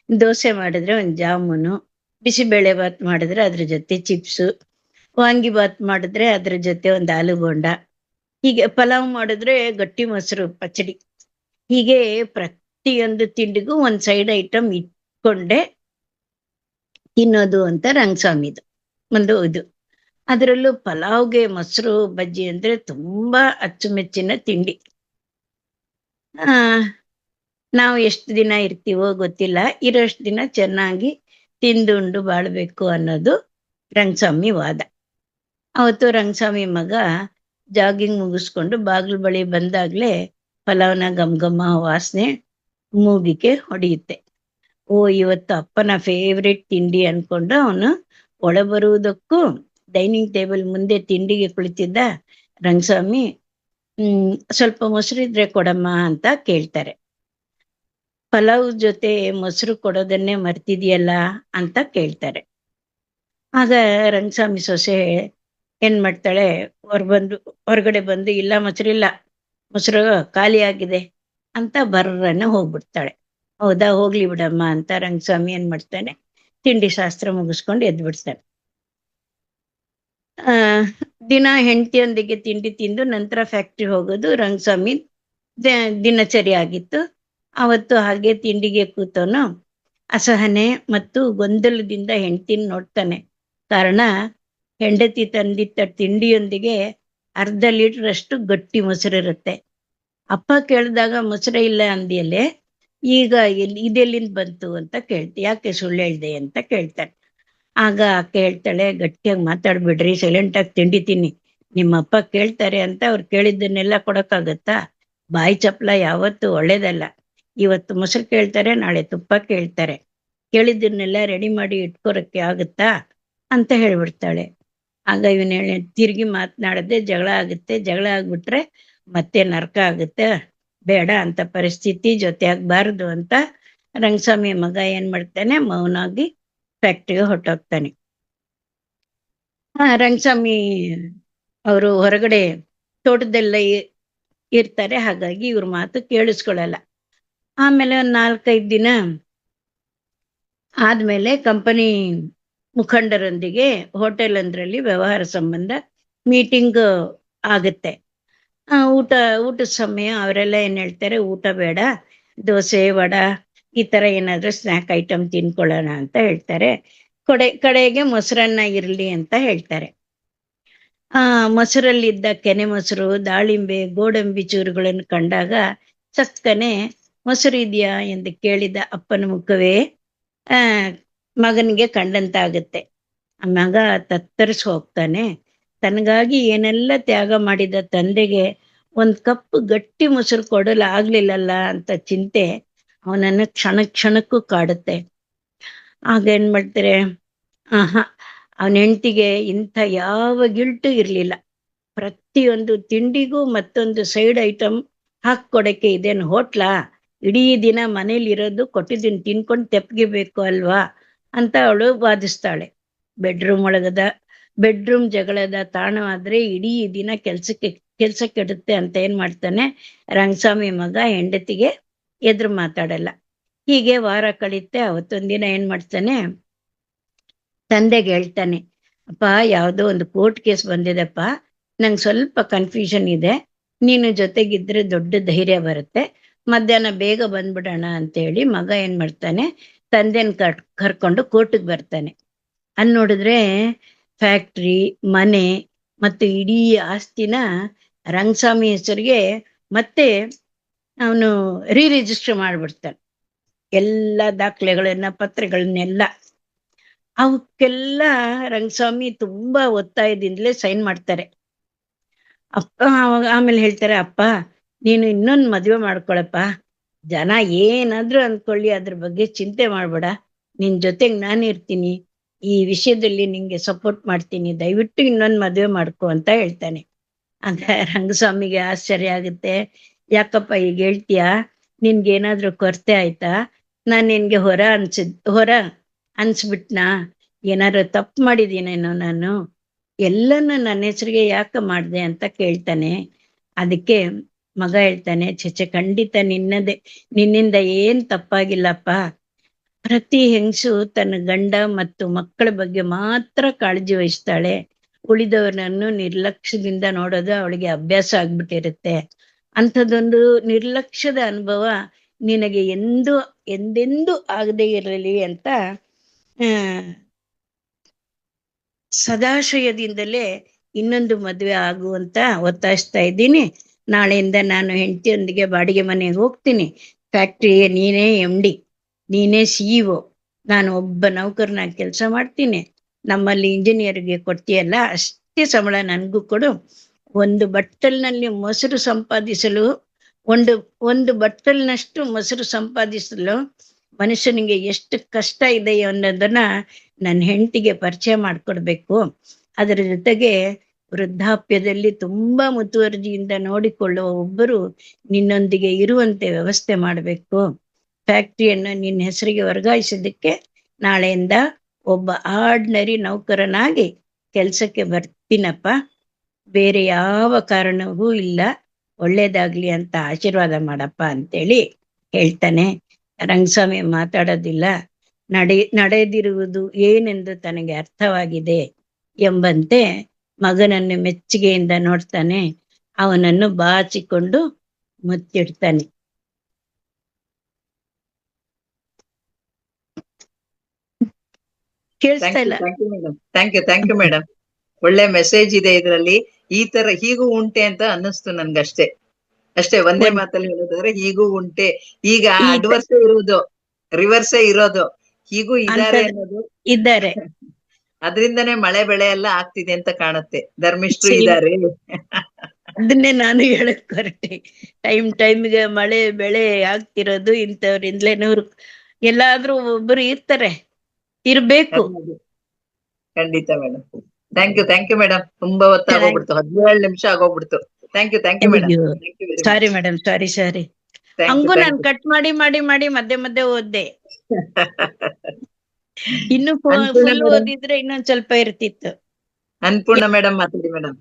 B: ದೋಸೆ ಮಾಡಿದ್ರೆ ಒಂದು ಜಾಮೂನು, ಬಿಸಿಬೇಳೆ ಬಾತ್ ಮಾಡಿದ್ರೆ ಅದ್ರ ಜೊತೆ ಚಿಪ್ಸು, ವಾಂಗಿ ಬಾತ್ ಮಾಡಿದ್ರೆ ಅದ್ರ ಜೊತೆ ಒಂದು ಆಲೂಬೋಂಡ, ಹೀಗೆ ಪಲಾವ್ ಮಾಡಿದ್ರೆ ಗಟ್ಟಿ ಮೊಸರು ಪಚ್ಚಡಿ. ಹೀಗೆ ಪ್ರತಿಯೊಂದು ತಿಂಡಿಗೂ ಒಂದ್ ಸೈಡ್ ಐಟಮ್ ಇಟ್ಕೊಂಡೆ ತಿನ್ನೋದು ಅಂತ ರಂಗಸ್ವಾಮಿದು ಒಂದು ಇದು. ಅದರಲ್ಲೂ ಪಲಾವ್ಗೆ ಮೊಸರು ಬಜ್ಜಿ ಅಂದ್ರೆ ತುಂಬಾ ಅಚ್ಚುಮೆಚ್ಚಿನ ತಿಂಡಿ. ನಾವು ಎಷ್ಟು ದಿನ ಇರ್ತೀವೋ ಗೊತ್ತಿಲ್ಲ, ಇರೋಷ್ಟು ದಿನ ಚೆನ್ನಾಗಿ ತಿಂದುಂಡು ಬಾಳ್ಬೇಕು ಅನ್ನೋದು ರಂಗಸ್ವಾಮಿ ವಾದ. ಅವತ್ತು ರಂಗಸ್ವಾಮಿ ಮಗ ಜಾಗಿಂಗ್ ಮುಗಿಸ್ಕೊಂಡು ಬಾಗಿಲು ಬಳಿ ಬಂದಾಗ್ಲೇ ಪಲಾವ್ನ ಗಮ್ ವಾಸನೆ ಮೂಗಿಗೆ ಹೊಡೆಯುತ್ತೆ. ಇವತ್ತು ಅಪ್ಪನ ಫೇವ್ರೆಟ್ ತಿಂಡಿ ಅನ್ಕೊಂಡು ಅವನು ಒಳ ಬರುವುದಕ್ಕೂ ಡೈನಿಂಗ್ ಟೇಬಲ್ ಮುಂದೆ ತಿಂಡಿಗೆ ಕುಳಿತಿದ್ದ ರಂಗಸ್ವಾಮಿ ಸ್ವಲ್ಪ ಮೊಸರಿದ್ರೆ ಕೊಡಮ್ಮ ಅಂತ ಕೇಳ್ತಾರೆ. ಪಲಾವ್ ಜೊತೆ ಮೊಸರು ಕೊಡೋದನ್ನೇ ಮರ್ತಿದ್ಯಲ್ಲ ಅಂತ ಕೇಳ್ತಾರೆ. ಆಗ ರಂಗಸ್ವಾಮಿ ಸೊಸೆ ಏನ್ ಮಾಡ್ತಾಳೆ, ಹೊರಗಡೆ ಬಂದು ಇಲ್ಲ ಮೊಸರಿಲ್ಲ, ಮೊಸರು ಖಾಲಿ ಆಗಿದೆ ಅಂತ ಬರ್ರನ್ನ ಹೋಗ್ಬಿಡ್ತಾಳೆ. ಹೌದಾ, ಹೋಗ್ಲಿ ಬಿಡಮ್ಮ ಅಂತ ರಂಗಸ್ವಾಮಿ ಏನ್ ಮಾಡ್ತಾನೆ, ತಿಂಡಿ ಶಾಸ್ತ್ರ ಮುಗಿಸ್ಕೊಂಡು ಎದ್ದು ಬಿಡ್ತಾನೆ. ದಿನ ಹೆಂಡತಿಯೊಂದಿಗೆ ತಿಂಡಿ ತಿಂದು ನಂತರ ಫ್ಯಾಕ್ಟ್ರಿ ಹೋಗೋದು ರಂಗಸ್ವಾಮಿ ದಿನಚರಿ ಆಗಿತ್ತು. ಅವತ್ತು ಹಾಗೆ ತಿಂಡಿಗೆ ಕೂತವನು ಅಸಹನೆ ಮತ್ತು ಗೊಂದಲದಿಂದ ಹೆಂಡತಿನ ನೋಡ್ತಾನೆ. ಕಾರಣ, ಹೆಂಡತಿ ತಂದಿಟ್ಟ ತಿಂಡಿಯೊಂದಿಗೆ 1/2 ಲೀಟರ್ ಅಷ್ಟು ಗಟ್ಟಿ ಮೊಸರಿರುತ್ತೆ. ಅಪ್ಪ ಕೇಳಿದಾಗ ಮೊಸರೇ ಇಲ್ಲ ಅಂದಿಯಲ್ಲೇ, ಈಗ ಇದೆಲ್ಲಿಂದ ಬಂತು ಅಂತ ಕೇಳ್ತಿ, ಯಾಕೆ ಸುಳ್ಳು ಹೇಳ್ದೆ ಅಂತ ಕೇಳ್ತಾನೆ. ಆಗ ಆಕೆ ಹೇಳ್ತಾಳೆ, ಗಟ್ಟಿಯಾಗಿ ಮಾತಾಡ್ಬಿಡ್ರಿ, ಸೈಲೆಂಟ್ ಆಗಿ ತಿಂಡಿ ತಿನ್ನಿ, ನಿಮ್ಮ ಅಪ್ಪ ಕೇಳ್ತಾರೆ ಅಂತ ಅವ್ರು ಕೇಳಿದ್ದನ್ನೆಲ್ಲ ಕೊಡಕ್ಕಾಗತ್ತಾ? ಬಾಯಿ ಚಪ್ಲ ಯಾವತ್ತು ಒಳ್ಳೇದಲ್ಲ. ಇವತ್ತು ಮೊಸರು ಕೇಳ್ತಾರೆ, ನಾಳೆ ತುಪ್ಪ ಕೇಳ್ತಾರೆ, ಕೇಳಿದ್ದನ್ನೆಲ್ಲ ರೆಡಿ ಮಾಡಿ ಇಟ್ಕೊರಕ್ಕೆ ಆಗುತ್ತಾ ಅಂತ ಹೇಳ್ಬಿಡ್ತಾಳೆ. ಆಗ ಇವನ್ ತಿರ್ಗಿ ಮಾತನಾಡದೆ ಜಗಳ ಆಗುತ್ತೆ, ಜಗಳ ಆಗ್ಬಿಟ್ರೆ ಮತ್ತೆ ನರಕ ಆಗುತ್ತೆ, ಬೇಡ ಅಂತ ಪರಿಸ್ಥಿತಿ ಜೊತೆ ಆಗ್ಬಾರ್ದು ಅಂತ ರಂಗಸ್ವಾಮಿ ಮಗ ಏನ್ ಮಾಡ್ತಾನೆ, ಮೌನಾಗಿ ಫ್ಯಾಕ್ಟ್ರಿಗೆ ಹೊರಟೋಗ್ತಾನೆ. ರಂಗಸ್ವಾಮಿ ಅವರು ಹೊರಗಡೆ ತೋಟದೆಲ್ಲ ಇರ್ತಾರೆ, ಹಾಗಾಗಿ ಇವ್ರ ಮಾತು ಕೇಳಿಸ್ಕೊಳ್ಳಲ್ಲ. ಆಮೇಲೆ 4-5 ದಿನ ಆದ್ಮೇಲೆ ಕಂಪನಿ ಮುಖಂಡರೊಂದಿಗೆ ಹೋಟೆಲ್ ಒಂದ್ರಲ್ಲಿ ವ್ಯವಹಾರ ಸಂಬಂಧ ಮೀಟಿಂಗ್ ಆಗುತ್ತೆ. ಊಟದ ಸಮಯ ಅವರೆಲ್ಲ ಏನ್ ಹೇಳ್ತಾರೆ, ಊಟ ಬೇಡ, ದೋಸೆ ವಡ ಈ ತರ ಏನಾದ್ರೂ ಸ್ನಾಕ್ ಐಟಮ್ ತಿನ್ಕೊಳ್ಳೋಣ ಅಂತ ಹೇಳ್ತಾರೆ. ಕಡೆಗೆ ಮೊಸರನ್ನ ಇರ್ಲಿ ಅಂತ ಹೇಳ್ತಾರೆ. ಮೊಸರಲ್ಲಿದ್ದ ಕೆನೆ ಮೊಸರು, ದಾಳಿಂಬೆ, ಗೋಡಂಬಿ ಚೂರುಗಳನ್ನು ಕಂಡಾಗ ಚಕ್ಕನೆ ಮೊಸರು ಇದೆಯಾ ಎಂದು ಕೇಳಿದ ಅಪ್ಪನ ಮುಖವೇ ಮಗನಿಗೆ ಕಂಡಂತಾಗುತ್ತೆ. ಆ ಮಗ ತತ್ತರಿಸಿ ಹೋಗ್ತಾನೆ. ತನಗಾಗಿ ಏನೆಲ್ಲ ತ್ಯಾಗ ಮಾಡಿದ ತಂದೆಗೆ 1 ಕಪ್ ಗಟ್ಟಿ ಮೊಸರು ಕೊಡಲು ಆಗ್ಲಿಲ್ಲಲ್ಲ ಅಂತ ಚಿಂತೆ ಅವನನ್ನು ಕ್ಷಣಕ್ಕೂ ಕಾಡುತ್ತೆ. ಆಗ ಏನ್ ಮಾಡ್ತಾರೆ, ಅವನ ಹೆಂಡತಿಗೆ ಇಂಥ ಯಾವ ಗಿಲ್ಟು ಇರ್ಲಿಲ್ಲ. ಪ್ರತಿಯೊಂದು ತಿಂಡಿಗೂ ಮತ್ತೊಂದು ಸೈಡ್ ಐಟಮ್ ಹಾಕೊಡಕ್ಕೆ ಇದೇನು ಹೋಟ್ಲಾ? ಇಡೀ ದಿನ ಮನೇಲಿ ಇರೋದು ಕೊಟ್ಟಿದ್ದೀನಿ ತಿನ್ಕೊಂಡು ತೆಪ್ಪಗಿಬೇಕು ಅಲ್ವಾ ಅಂತ ಅವಳು ವಾದಿಸ್ತಾಳೆ. ಬೆಡ್ರೂಮ್ ಜಗಳದ ತಾಣವಾದ್ರೆ ಇಡೀ ದಿನ ಕೆಲ್ಸ ಕೆಡುತ್ತೆ ಅಂತ ಏನ್ ಮಾಡ್ತಾನೆ, ರಂಗಸ್ವಾಮಿ ಮಗ ಹೆಂಡತಿಗೆ ಎದುರು ಮಾತಾಡಲ್ಲ. ಹೀಗೆ ವಾರ ಕಳೀತೆ. ಅವತ್ತೊಂದಿನ ಏನ್ ಮಾಡ್ತಾನೆ, ತಂದೆಗೆ ಹೇಳ್ತಾನೆ, ಅಪ್ಪ ಯಾವ್ದೋ ಒಂದು ಕೋರ್ಟ್ ಕೇಸ್ ಬಂದಿದೆಪ್ಪ, ನಂಗೆ ಸ್ವಲ್ಪ ಕನ್ಫ್ಯೂಷನ್ ಇದೆ, ನೀನು ಜೊತೆಗಿದ್ರೆ ದೊಡ್ಡ ಧೈರ್ಯ ಬರುತ್ತೆ, ಮಧ್ಯಾಹ್ನ ಬೇಗ ಬಂದ್ಬಿಡೋಣ ಅಂತೇಳಿ ಮಗ ಏನ್ ಮಾಡ್ತಾನೆ, ತಂದೆನ ಕರ್ಕೊಂಡು ಕೋರ್ಟಿಗೆ ಬರ್ತಾನೆ. ಅಲ್ಲಿ ನೋಡಿದ್ರೆ ಫ್ಯಾಕ್ಟ್ರಿ, ಮನೆ ಮತ್ತು ಇಡೀ ಆಸ್ತಿನ ರಂಗಸ್ವಾಮಿ ಹೆಸರಿಗೆ ಮತ್ತೆ ಅವನು ರಿಜಿಸ್ಟರ್ ಮಾಡ್ಬಿಡ್ತಾನೆ. ಎಲ್ಲ ದಾಖಲೆಗಳನ್ನ, ಪತ್ರಗಳನ್ನೆಲ್ಲ. ಅವಕ್ಕೆಲ್ಲ ರಂಗಸ್ವಾಮಿ ತುಂಬಾ ಒತ್ತಾಯದಿಂದಲೇ ಸೈನ್ ಮಾಡ್ತಾರೆ. ಆಮೇಲೆ ಹೇಳ್ತಾರೆ, ಅಪ್ಪ ನೀನು ಇನ್ನೊಂದು ಮದುವೆ ಮಾಡ್ಕೊಳಪ್ಪ, ಜನ ಏನಾದ್ರೂ ಅಂದ್ಕೊಳ್ಳಿ, ಅದ್ರ ಬಗ್ಗೆ ಚಿಂತೆ ಮಾಡ್ಬೇಡ, ನಿನ್ ಜೊತೆಗೆ ನಾನು ಇರ್ತೀನಿ, ಈ ವಿಷಯದಲ್ಲಿ ನಿಂಗೆ ಸಪೋರ್ಟ್ ಮಾಡ್ತೀನಿ, ದಯವಿಟ್ಟು ಇನ್ನೊಂದು ಮದುವೆ ಮಾಡ್ಕೊ ಅಂತ ಹೇಳ್ತಾನೆ. ಆಗ ರಂಗಸ್ವಾಮಿಗೆ ಆಶ್ಚರ್ಯ ಆಗುತ್ತೆ. ಯಾಕಪ್ಪ ಈಗ ಹೇಳ್ತೀಯಾ? ನಿನ್ಗೇನಾದ್ರೂ ಕೊರತೆ ಆಯ್ತಾ? ನಾನ್ ನಿನ್ಗೆ ಹೊರ ಅನ್ಸ್ಬಿಟ್ನಾ? ಏನಾದ್ರು ತಪ್ಪು ಮಾಡಿದೀನೇನೋ ನಾನು? ಎಲ್ಲನೂ ನನ್ನ ಹೆಸರಿಗೆ ಯಾಕೆ ಮಾಡ್ದೆ ಅಂತ ಕೇಳ್ತಾನೆ. ಅದಕ್ಕೆ ಮಗ ಹೇಳ್ತಾನೆ, ಖಂಡಿತ ನಿನ್ನಿಂದ ಏನ್ ತಪ್ಪಾಗಿಲ್ಲಪ್ಪ. ಪ್ರತಿ ಹೆಂಗಸು ತನ್ನ ಗಂಡ ಮತ್ತು ಮಕ್ಕಳ ಬಗ್ಗೆ ಮಾತ್ರ ಕಾಳಜಿ ವಹಿಸ್ತಾಳೆ, ಉಳಿದವರನ್ನು ನಿರ್ಲಕ್ಷ್ಯದಿಂದ ನೋಡೋದು ಅವಳಿಗೆ ಅಭ್ಯಾಸ ಆಗ್ಬಿಟ್ಟಿರುತ್ತೆ. ಅಂಥದ್ದೊಂದು ನಿರ್ಲಕ್ಷ್ಯದ ಅನುಭವ ನಿನಗೆ ಎಂದೆಂದೂ ಆಗದೆ ಇರಲಿ ಅಂತ ಸದಾಶಯದಿಂದಲೇ ಇನ್ನೊಂದು ಮದುವೆ ಆಗುವಂತ ಒತ್ತಾಯಿಸ್ತಾ ಇದ್ದೀನಿ. ನಾಳೆಯಿಂದ ನಾನು ಹೆಂಡತಿಯೊಂದಿಗೆ ಬಾಡಿಗೆ ಮನೆಗೆ ಹೋಗ್ತೀನಿ. ಫ್ಯಾಕ್ಟ್ರಿಗೆ ನೀನೇ MD, ನೀನೇ CEO, ನಾನು ಒಬ್ಬ ನೌಕರನಾಗಿ ಕೆಲಸ ಮಾಡ್ತೀನಿ. ನಮ್ಮಲ್ಲಿ ಇಂಜಿನಿಯರ್ಗೆ ಕೊಡ್ತೀಯಲ್ಲ ಅಷ್ಟೇ ಸಂಬಳ ನನಗೂ ಕೊಡು. ಒಂದು ಬಟ್ಟಲ್ನಲ್ಲಿ ಮೊಸರು ಸಂಪಾದಿಸಲು ಒಂದು ಬಟ್ಟಲ್ನಷ್ಟು ಮೊಸರು ಸಂಪಾದಿಸಲು ಮನುಷ್ಯನಿಗೆ ಎಷ್ಟು ಕಷ್ಟ ಇದೆ ಅನ್ನೋದನ್ನ ನನ್ನ ಹೆಂಡತಿಗೆ ಪರಿಚಯ ಮಾಡ್ಕೊಡ್ಬೇಕು. ಅದರ ಜೊತೆಗೆ ವೃದ್ಧಾಪ್ಯದಲ್ಲಿ ತುಂಬಾ ಮುತುವರ್ಜಿಯಿಂದ ನೋಡಿಕೊಳ್ಳುವ ಒಬ್ಬರು ನಿನ್ನೊಂದಿಗೆ ಇರುವಂತೆ ವ್ಯವಸ್ಥೆ ಮಾಡಬೇಕು. ಫ್ಯಾಕ್ಟ್ರಿಯನ್ನು ನಿನ್ನ ಹೆಸರಿಗೆ ವರ್ಗಾಯಿಸಿದ್ದಕ್ಕೆ ನಾಳೆಯಿಂದ ಒಬ್ಬ ಆರ್ಡಿನರಿ ನೌಕರನಾಗಿ ಕೆಲಸಕ್ಕೆ ಬರ್ತೀನಪ್ಪ, ಬೇರೆ ಯಾವ ಕಾರಣವೂ ಇಲ್ಲ, ಒಳ್ಳೇದಾಗ್ಲಿ ಅಂತ ಆಶೀರ್ವಾದ ಮಾಡಪ್ಪ ಅಂತೇಳಿ ಹೇಳ್ತಾನೆ. ರಂಗಸ್ವಾಮಿ ಮಾತಾಡೋದಿಲ್ಲ. ನಡೆದಿರುವುದು ಏನೆಂದು ತನಗೆ ಅರ್ಥವಾಗಿದೆ ಎಂಬಂತೆ ಮಗನನ್ನು ಮೆಚ್ಚುಗೆಯಿಂದ ನೋಡ್ತಾನೆ. ಅವನನ್ನು ಬಾಚಿಕೊಂಡು ಮುತ್ತಿಡ್ತಾನೆ. ಕೇಳಿಸ್ತಾ ಇಲ್ಲ?
A: Thank you madam. ಒಳ್ಳೆ ಮೆಸೇಜ್ ಇದೆ ಇದರಲ್ಲಿ. ಈ ತರ ಹೀಗೂ ಉಂಟೆ ಅಂತ ಅನ್ನಿಸ್ತು ನನ್ಗಷ್ಟೇ. ಒಂದೇ ಮಾತಲ್ಲಿ ಹೇಳೋದಾದ್ರೆ ಹೀಗೂ ಉಂಟೆ. ಈಗ ಅಡ್ವರ್ಸೇ ಇರೋದು, ರಿವರ್ಸೇ ಇರೋದು, ಹೀಗೂ ಇದ್ದಾರೆ ಅನ್ನೋದು
B: ಇದ್ದಾರೆ.
A: ಅದ್ರಿಂದನೇ ಮಳೆ ಬೆಳೆ ಎಲ್ಲ ಆಗ್ತಿದೆ ಅಂತ ಕಾಣುತ್ತೆ. ಧರ್ಮಿಷ್ಠರು ಇದ್ದಾರೆ.
B: ಅದನ್ನೇ ನಾನು ಹೇಳಕ್ ಹೊರಟೆ. ಟೈಮ್ಗೆ ಮಳೆ ಬೆಳೆ ಆಗ್ತಿರೋದು ಇಂಥವ್ರಿಂದಲೇ. ಎಲ್ಲಾದ್ರೂ ಒಬ್ಬರು ಇರ್ತಾರೆ, ಇರ್ಬೇಕು.
A: ಖಂಡಿತ ಮೇಡಮ್. Thank you madam. ತುಂಬಾ ಹೊತ್ತಾಗೋಗ್ಬಿಡ್ತು, 17 ನಿಮಿಷ ಆಗೋಗ್ಬಿಡ್ತು. Thank you madam.
B: Sorry madam, sorry. ಹಂಗೂ ನಾನು ಕಟ್ ಮಾಡಿ ಮಧ್ಯೆ ಓದ್ದೆ. ಇನ್ನು ಫುಲ್ ಓದಿದ್ರೆ ಇನ್ನೊಂದ್ ಸ್ವಲ್ಪ ಇರ್ತಿತ್ತು.
A: ಅನ್ಪೂರ್ಣ ಮೇಡಮ್ ಮಾತಾಡಿ ಮೇಡಮ್.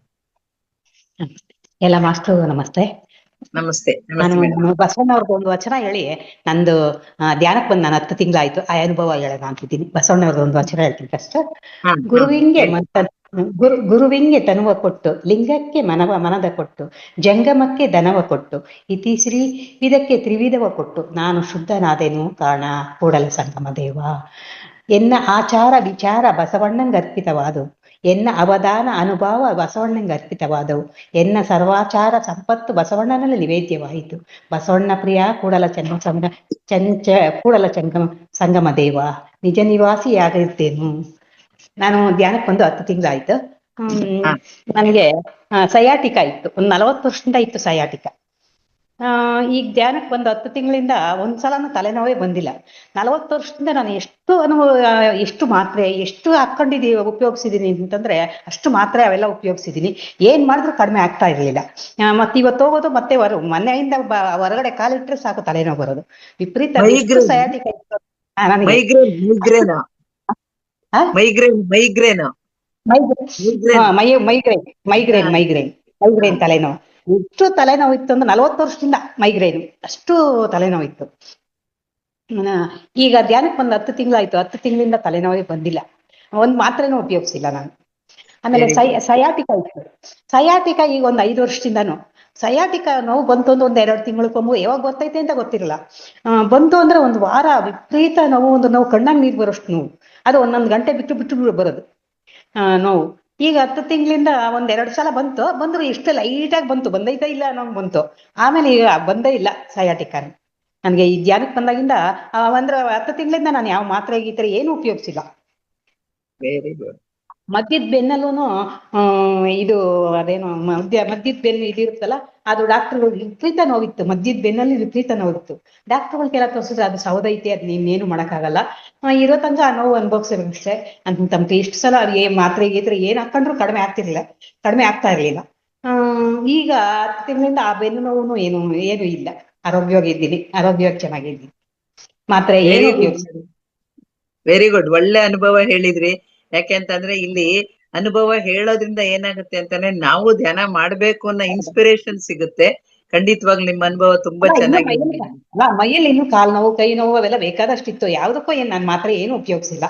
C: ಎಲ್ಲ ಮಾಸ್ಟರ್ ನಮಸ್ತೆ.
A: ನಮಸ್ತೆ.
C: ನಾನು ಬಸವಣ್ಣವ್ರದ್ದು ಒಂದು ವಚನ ಹೇಳಿ ನಂದು ಧ್ಯಾನಕ್ಕೆ ಬಂದು ನಾನು 10 ತಿಂಗಳಾಯ್ತು. ಆ ಅನುಭವ ಹೇಳೋಣ ಅಂತಿದ್ದೀನಿ. ಬಸವಣ್ಣವ್ರದ್ದು ಒಂದು ವಚನ ಹೇಳ್ತೀನಿ ಫಸ್ಟ್. ಗುರುವಿಂಗೆ ತನುವ ಕೊಟ್ಟು, ಲಿಂಗಕ್ಕೆ ಮನದ ಕೊಟ್ಟು, ಜಂಗಮಕ್ಕೆ ದನವ ಕೊಟ್ಟು, ಇತಿಶ್ರೀ ವಿಧಕ್ಕೆ ತ್ರಿವಿಧವ ಕೊಟ್ಟು, ನಾನು ಶುದ್ಧನಾದೆನು ಕಾರಣ ಕೂಡಲ ಸಂಗಮ ದೇವ. ಎನ್ನ ಆಚಾರ ವಿಚಾರ ಬಸವಣ್ಣಂಗರ್ಪಿತವಾದವು, ಎನ್ನ ಅವಧಾನ ಅನುಭವ ಬಸವಣ್ಣಂಗರ್ಪಿತವಾದವು, ಎನ್ನ ಸರ್ವಾಚಾರ ಸಂಪತ್ತು ಬಸವಣ್ಣನಲ್ಲಿ ನಿವೇದ್ಯವಾಯಿತು. ಬಸವಣ್ಣ ಪ್ರಿಯ ಕೂಡಲ ಸಂಗಮ ದೇವ, ನಿಜ ನಿವಾಸಿಯಾಗಿರ್ತೇನು. ನಾನು ಧ್ಯಾನಕ್ಕೆ ಬಂದು 10 ತಿಂಗಳಾಯ್ತು. ನನಗೆ ಸಯಾಟಿಕ ಇತ್ತು, ಒಂದು 40 ವರ್ಷದಿಂದ ಇತ್ತು ಸಯಾಟಿಕ. ಈಗ ಧ್ಯಾನಕ್ಕೆ ಬಂದು 10 ತಿಂಗಳಿಂದ ಒಂದ್ಸಲನೂ ತಲೆನೋವೇ ಬಂದಿಲ್ಲ. 40 ವರ್ಷದಿಂದ ನಾನು ಎಷ್ಟು ಮಾತ್ರೆ ಎಷ್ಟು ಉಪಯೋಗಿಸಿದೀನಿ ಅಂತಂದ್ರೆ ಅಷ್ಟು ಮಾತ್ರೆ ಅವೆಲ್ಲ ಉಪಯೋಗಿಸಿದೀನಿ. ಏನ್ ಮಾಡಿದ್ರು ಕಡಿಮೆ ಆಗ್ತಾ ಇರ್ಲಿಲ್ಲ. ಮತ್ತೆ ಇವತ್ತು ಹೋಗೋದು ಮತ್ತೆ ಮನೆಯಿಂದ ಹೊರಗಡೆ ಕಾಲಿಟ್ರೆ ಸಾಕು ತಲೆನೋವು ಬರೋದು. ವಿಪರೀತ ಸಯಾಟಿಕ ಇತ್ತು ನನಗೆ. ಮೈಗ್ರೇನ್ ತಲೆನೋವು. ಎಷ್ಟು ತಲೆನೋವು ಇತ್ತು ಅಂದ್ರೆ 40 ವರ್ಷದಿಂದ ಮೈಗ್ರೇನ್, ಅಷ್ಟು ತಲೆನೋವು ಇತ್ತು. ಈಗ ಧ್ಯಾನಕ್ಕೆ ಬಂದು 10 ತಿಂಗಳಾಯ್ತು. 10 ತಿಂಗಳಿಂದ ತಲೆನೋವೇ ಬಂದಿಲ್ಲ, ಒಂದ್ ಮಾತ್ರೆನೂ ಉಪಯೋಗಿಸಿಲ್ಲ ನಾನು. ಆಮೇಲೆ ಸಯಾಟಿಕ ಇತ್ತು. ಸಯಾಟಿಕ ಈಗ ಒಂದು 5 ವರ್ಷದಿಂದಾನು ಸಯಾಟಿಕ ನೋವು ಬಂತು ಅಂದ್ರೆ 1-2 ತಿಂಗಳಿಗೊಮ್ಮೆ, ಯಾವಾಗ ಬರ್ತೈತೆ ಅಂತ ಗೊತ್ತಿರಲ್ಲ. ಬಂತು ಅಂದ್ರೆ ಒಂದು ವಾರ ವಿಪರೀತ ನೋವು, ಒಂದು ನೋವು ಕಣ್ಣಾಗ ನೀರು ಬರೋಷ್ಟು ನೋವು. ಅದು 1 ಗಂಟೆ ಬಿಟ್ಟು ಬರೋದು ನೋವು. ಈಗ 10 ತಿಂಗಳಿಂದ 1-2 ಸಲ ಬಂದ್ರು ಇಷ್ಟು ಲೈಟಾಗಿ ಬಂದೈತಾ ಇಲ್ಲ ಅನ್ನೋಂಗ್ ಬಂತು. ಆಮೇಲೆ ಈಗ ಬಂದೇ ಇಲ್ಲ ಸಯಾಟಿಕ ನನ್ಗೆ. ಈ ಧ್ಯಾನಕ್ಕೆ ಬಂದಾಗಿಂದ ಅಂದ್ರೆ 10 ತಿಂಗಳಿಂದ ನಾನು ಯಾವ ಮಾತ್ರೆ ಗೀತ್ರೆ ಏನು ಉಪಯೋಗಿಸಿಲ್ಲ.
A: Very good.
C: ಮಧ್ಯದ ಬೆನ್ನಲ್ಲೂ ಇದು ಅದೇನೋ ಮಧ್ಯದ ಬೆನ್ನು ಇದಿರುತ್ತಲ್ಲ, ಅದು ಡಾಕ್ಟರ್ಗಳು ವಿಪರೀತ ನೋವಿತ್ತು. ಮಧ್ಯದ ಬೆನ್ನಲ್ಲಿ ವಿಪರೀತ ನೋವಿತ್ತು. ಡಾಕ್ಟರ್ಗಳಿಗೆಲ್ಲ ತೋರಿಸಿದ್ರೆ ಅದು ಸೌದೈತೆ, ಅದು ನೀನೇನು ಮಾಡಕ್ಕಾಗಲ್ಲ, ಇರೋ ತನಕ ಆ ನೋವು ಅನುಭವಿಸಬೇಕಷ್ಟೇ ಅಂತ. ಇಷ್ಟು ಸಲ ಮಾತ್ರೆ ಗೀತ್ರೆ ಏನ್ ಹಾಕೊಂಡ್ರು ಕಡಿಮೆ ಆಗ್ತಾ ಇರ್ಲಿಲ್ಲ. ಈಗ 10 ತಿಂಗಳಿಂದ ಆ ಬೆನ್ನು ನೋವು ಏನು ಇಲ್ಲ. ಆರೋಗ್ಯವಾಗಿ ಚೆನ್ನಾಗಿದ್ದೀನಿ. ಮಾತ್ರೆ ಏನು ಉಪಯೋಗಿಸಿದ್ರು.
A: Very good. ಒಳ್ಳೆ ಅನುಭವ ಹೇಳಿದ್ರಿ. ಯಾಕೆಂತಂದ್ರೆ ಇಲ್ಲಿ ಅನುಭವ ಹೇಳೋದ್ರಿಂದ ಏನಾಗುತ್ತೆ ಅಂತಂದ್ರೆ ನಾವು ಧ್ಯಾನ ಮಾಡ್ಬೇಕು ಅನ್ನೋ ಇನ್ಸ್ಪಿರೇಷನ್ ಸಿಗುತ್ತೆ. ಖಂಡಿತವಾಗ್ಲೂ ನಿಮ್ಮ ಅನುಭವ ತುಂಬಾ ಚೆನ್ನಾಗಿದೆ.
C: ಮೈಯಲ್ಲಿ ಇನ್ನು ಕಾಲ್ ನೋವು, ಕೈ ನೋವು ಅವೆಲ್ಲ ಬೇಕಾದಷ್ಟಿತ್ತು. ಯಾವ್ದಕ್ಕೂ ನಾನು ಮಾತ್ರೆ ಏನು ಉಪಯೋಗಿಸಿಲ್ಲ.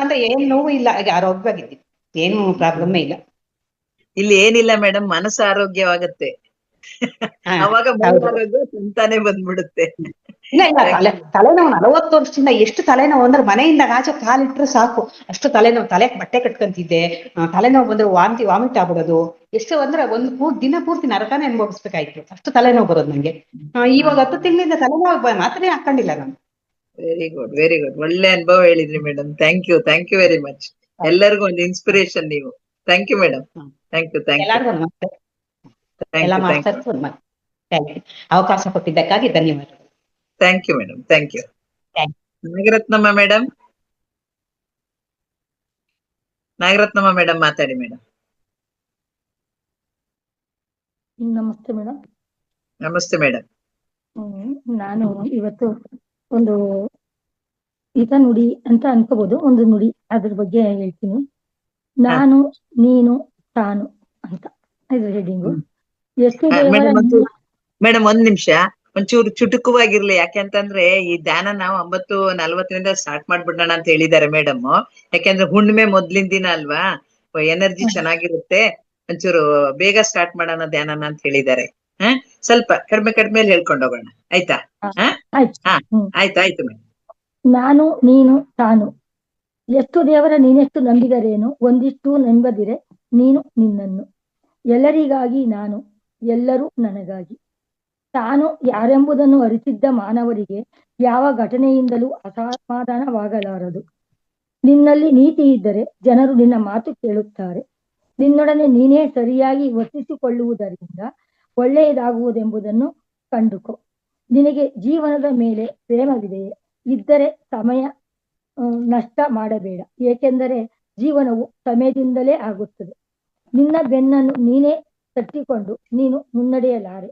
C: ಅಂದ್ರೆ ಏನ್ ನೋವು ಇಲ್ಲ, ಆರೋಗ್ಯವಾಗಿದ್ದೀನಿ, ಏನು ಪ್ರಾಬ್ಲಮ್ಮೇ ಇಲ್ಲ.
A: ಇಲ್ಲಿ ಏನಿಲ್ಲ ಮೇಡಮ್, ಮನಸ್ಸು ಆರೋಗ್ಯವಾಗತ್ತೆ, ಅವಾಗ ಆರೋಗ್ಯ ತಂತಾನೆ ಬಂದ್ಬಿಡುತ್ತೆ.
C: ಇಲ್ಲ ತಲೆನೋವು 40 ವರ್ಷದಿಂದ ಎಷ್ಟು ತಲೆನೋವು ಅಂದ್ರೆ ಮನೆಯಿಂದ ಆಚೆ ಕಾಲಿಟ್ರೆ ಸಾಕು ಅಷ್ಟು ತಲೆನೋವು. ತಲೆಗೆ ಬಟ್ಟೆ ಕಟ್ಕೊಂತಿದ್ದೆ. ತಲೆನೋವು ಬಂದ್ರೆ ವಾಮಿಟ್ ಆಗ್ಬಿಡೋದು. ಎಷ್ಟು ಅಂದ್ರೆ ದಿನ ಪೂರ್ತಿ ನರಕನೇ ಅನುಭವಿಸ್ಬೇಕಾಯ್ತು, ಅಷ್ಟು ತಲೆನೋವು ಬರೋದು ನಂಗೆ. ಇವಾಗ 10 ತಿಂಗಳಿಂದ ತಲೆನೋವು ಮಾತ್ರನೇ ಹಾಕೊಂಡಿಲ್ಲ ನಾನು.
A: Very good. ಒಳ್ಳೆ ಅನುಭವ ಹೇಳಿದ್ರಿ madam. Thank you very much. ಎಲ್ಲರಿಗೂ ಒಂದು ಇನ್ಸ್ಪಿರೇಷನ್ ನೀವು. Thank you madam. Thank you.
C: ಅವಕಾಶ ಕೊಟ್ಟಿದ್ದಕ್ಕಾಗಿ ಧನ್ಯವಾದ.
A: Thank you madam. Thank you. Nagarathnamma madam. Nagarathnamma madam ಮಾತಾಡಿ ಮೇಡಮ್.
D: ನಮಸ್ತೆ ಮೇಡಮ್.
A: ನಮಸ್ತೆ ಮೇಡಮ್.
D: ನಾನು ಇವತ್ತು ಒಂದು ಹಿತ ನುಡಿ ಅಂತ ಅನ್ಕೋಬಹುದು, ಒಂದು ನುಡಿ ಅದ್ರ ಬಗ್ಗೆ ಹೇಳ್ತೀನಿ. ನಾನು, ನೀನು, ತಾನು ಅಂತ ಇದ್ರ ಹೆಡಿಂಗು. ಎಷ್ಟು ದೇವರ
A: ಮೇಡಮ್ ಒಂದ್ ನಿಮಿಷ, ಒಂಚೂರು ಚುಟುಕವಾಗಿರ್ಲಿ. ಯಾಕೆಂತಂದ್ರೆ ಈ ಧ್ಯಾನ ನಾವು 9:40 ಸ್ಟಾರ್ಟ್ ಮಾಡ್ಬಿಡೋಣ ಅಂತ ಹೇಳಿದ್ದಾರೆ ಮೇಡಮ್. ಯಾಕೆಂದ್ರೆ ಹುಣ್ಣಿಮೆ ಮೊದ್ಲಿನ ದಿನ ಅಲ್ವಾ, ಎನರ್ಜಿ ಚೆನ್ನಾಗಿರುತ್ತೆ. ಒಂಚೂರು ಬೇಗ ಸ್ಟಾರ್ಟ್ ಮಾಡೋಣ ಧ್ಯಾನನ ಅಂತ ಹೇಳಿದ್ದಾರೆ. ಸ್ವಲ್ಪ ಕಡಿಮೆ ಕಡಿಮೆಲಿ ಹೇಳ್ಕೊಂಡು ಹೋಗೋಣ, ಆಯ್ತಾ? ಆಯ್ತು ಮೇಡಮ್.
D: ನಾನು, ನೀನು, ತಾನು. ಎಷ್ಟು ದೇವರ ನೀನೆಷ್ಟು ನಂಬಿದರೇನು, ಒಂದಿಷ್ಟು ನಂಬದಿರೆ ನೀನು ನಿನ್ನನ್ನು. ಎಲ್ಲರಿಗಾಗಿ ನಾನು, ಎಲ್ಲರೂ ನನಗಾಗಿ. ತಾನು ಯಾರೆಂಬುದನ್ನು ಅರಿತಿದ್ದ ಮಾನವರಿಗೆ ಯಾವ ಘಟನೆಯಿಂದಲೂ ಅಸಮಾಧಾನವಾಗಲಾರದು. ನಿನ್ನಲ್ಲಿ ನೀತಿ ಇದ್ದರೆ ಜನರು ನಿನ್ನ ಮಾತು ಕೇಳುತ್ತಾರೆ. ನಿನ್ನೊಡನೆ ನೀನೇ ಸರಿಯಾಗಿ ವರ್ತಿಸಿಕೊಳ್ಳುವುದರಿಂದ ಒಳ್ಳೆಯದಾಗುವುದೆಂಬುದನ್ನು ಕಂಡುಕೋ. ನಿನಗೆ ಜೀವನದ ಮೇಲೆ ಪ್ರೇಮವಿದೆಯೇ? ಇದ್ದರೆ ಸಮಯ ನಷ್ಟ ಮಾಡಬೇಡ, ಏಕೆಂದರೆ ಜೀವನವು ಸಮಯದಿಂದಲೇ ಆಗುತ್ತದೆ. ನಿನ್ನ ಬೆನ್ನನ್ನು ನೀನೇ ತಟ್ಟಿಕೊಂಡು ನೀನು ಮುನ್ನಡೆಯಲಾರೆ.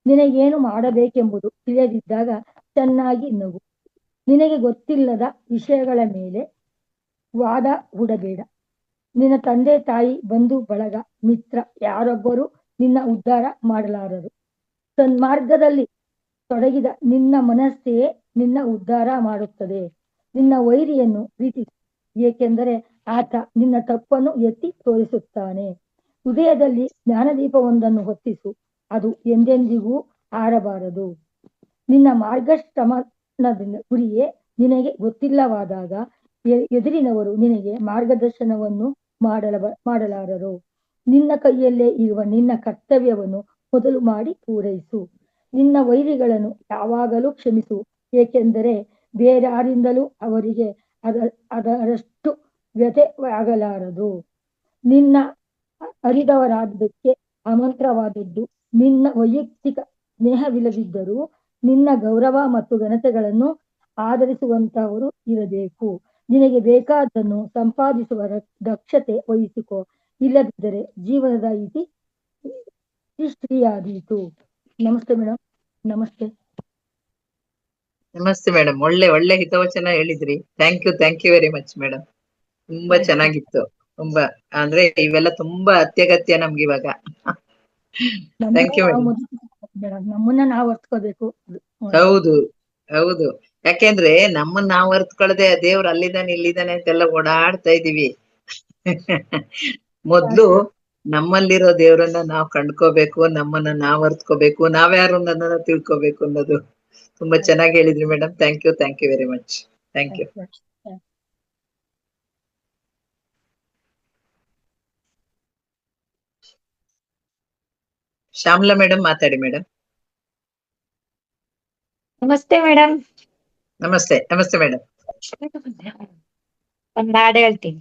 D: ನಿನಗೇನು ಮಾಡಬೇಕೆಂಬುದು ತಿಳಿಯದಿದ್ದಾಗ ಚೆನ್ನಾಗಿ ನಗು. ನಿನಗೆ ಗೊತ್ತಿಲ್ಲದ ವಿಷಯಗಳ ಮೇಲೆ ವಾದ ಹೂಡಬೇಡ. ನಿನ್ನ ತಂದೆ ತಾಯಿ, ಬಂಧು ಬಳಗ, ಮಿತ್ರ ಯಾರೊಬ್ಬರು ನಿನ್ನ ಉದ್ಧಾರ ಮಾಡಲಾರರು. ಸನ್ಮಾರ್ಗದಲ್ಲಿ ತೊಡಗಿದ ನಿನ್ನ ಮನಸ್ಸೇ ನಿನ್ನ ಉದ್ಧಾರ ಮಾಡುತ್ತದೆ. ನಿನ್ನ ವೈರಿಯನ್ನು ಪ್ರೀತಿಸು, ಏಕೆಂದರೆ ಆತ ನಿನ್ನ ತಪ್ಪನ್ನು ಎತ್ತಿ ತೋರಿಸುತ್ತಾನೆ. ಹೃದಯದಲ್ಲಿ ಜ್ಞಾನದೀಪವೊಂದನ್ನು ಹೊತ್ತಿಸು, ಅದು ಎಂದೆಂದಿಗೂ ಆರಬಾರದು. ನಿನ್ನ ಮಾರ್ಗಶ್ರಮಣದ ಗುರಿಯೇ ನಿನಗೆ ಗೊತ್ತಿಲ್ಲವಾದಾಗ ಎದುರಿನವರು ನಿನಗೆ ಮಾರ್ಗದರ್ಶನವನ್ನು ಮಾಡಲಾರರು. ನಿನ್ನ ಕೈಯಲ್ಲೇ ಇರುವ ನಿನ್ನ ಕರ್ತವ್ಯವನ್ನು ಮೊದಲು ಮಾಡಿ ಪೂರೈಸು. ನಿನ್ನ ವೈರಿಗಳನ್ನು ಯಾವಾಗಲೂ ಕ್ಷಮಿಸು, ಏಕೆಂದರೆ ಬೇರಾರಿಂದಲೂ ಅವರಿಗೆ ಅದರಷ್ಟು ವ್ಯಥೆ ಆಗಲಾರದು. ನಿನ್ನ ಅರಿದವರಾದಕ್ಕೆ ಆಮಂತ್ರವಾದದ್ದು ನಿನ್ನ ವೈಯಕ್ತಿಕ ಸ್ನೇಹವಿಲ್ಲದಿದ್ದರೂ ನಿನ್ನ ಗೌರವ ಮತ್ತು ಘನತೆಗಳನ್ನು ಆಧರಿಸುವಂತವರು ಇರಬೇಕು. ನಿನಗೆ ಬೇಕಾದ್ದನ್ನು ಸಂಪಾದಿಸುವ ದಕ್ಷತೆ ವಹಿಸಿಕೊ, ಇಲ್ಲದಿದ್ದರೆ ಜೀವನದ ಇತಿಶ್ರೀಯಾದೀತು. ನಮಸ್ತೆ ಮೇಡಮ್. ನಮಸ್ತೆ.
A: ನಮಸ್ತೆ ಮೇಡಮ್. ಒಳ್ಳೆ ಹಿತವಚನ ಹೇಳಿದ್ರಿ. Thank you very much madam. ತುಂಬಾ ಚೆನ್ನಾಗಿತ್ತು. ತುಂಬಾ ಅಂದ್ರೆ ಇವೆಲ್ಲ ತುಂಬಾ ಅತ್ಯಗತ್ಯ ನಮ್ಗೆ ಇವಾಗ. Thank you madam.
D: ನಮ್ಮನ್ನ ನಾವು ಅರ್ತ್ಕೋಬೇಕು.
A: ಹೌದು. ಯಾಕೆಂದ್ರೆ ನಮ್ಮನ್ನ ನಾವು ಅರ್ತ್ಕೊಳ್ಳದೆ ದೇವ್ರು ಅಲ್ಲಿದ್ದಾನೆ ಇಲ್ಲಿದ್ದಾನೆ ಅಂತೆಲ್ಲ ಓಡಾಡ್ತಾ ಇದೀವಿ. ಮೊದ್ಲು ನಮ್ಮಲ್ಲಿರೋ ದೇವ್ರನ್ನ ನಾವು ಕಂಡ್ಕೋಬೇಕು, ನಮ್ಮನ್ನ ನಾವ್ ಅರ್ತ್ಕೋಬೇಕು, ನಾವ್ಯಾರು ಅನ್ನೋದನ್ನ ತಿಳ್ಕೋಬೇಕು ಅನ್ನೋದು. ತುಂಬಾ ಚೆನ್ನಾಗಿ ಹೇಳಿದ್ರಿ madam. Thank you very much. Thank you. Shyamala madam ಮಾತಾಡಿ ಮೇಡಮ್.
E: ನಮಸ್ತೆ ಮೇಡಮ್.
A: ನಮಸ್ತೆ ಮೇಡಮ್.
E: ಒಂದ್ ಹಾಡು ಹೇಳ್ತೀನಿ.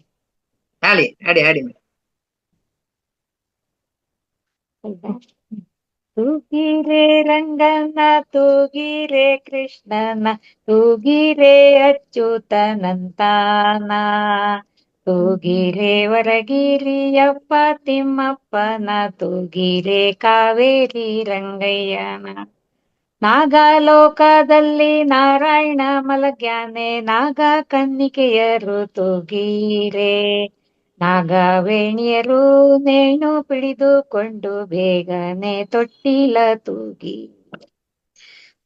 A: ಹಾಡಿ ಮೇಡಮ್.
E: ತೂಗಿರೆ ರಂಗನ, ತೂಗಿರೆ ಕೃಷ್ಣನ, ತೂಗಿರೆ ಅಚ್ಯುತನಂತಾನ, ತೂಗಿರೆ ವರಗಿರಿಯಪ್ಪ ತಿಮ್ಮಪ್ಪನ, ತೂಗಿರೆ ಕಾವೇರಿ ರಂಗಯ್ಯನ. ನಾಗಲೋಕದಲ್ಲಿ ನಾರಾಯಣ ಮಲಗ್ಯಾನೆ, ನಾಗ ಕನ್ನಿಕೆಯರು ತೂಗಿರೆ. ನಾಗವೇಣಿಯರು ನೇಣು ಪಿಡಿದುಕೊಂಡು ಬೇಗನೆ ತೊಟ್ಟಿಲ ತೂಗಿ.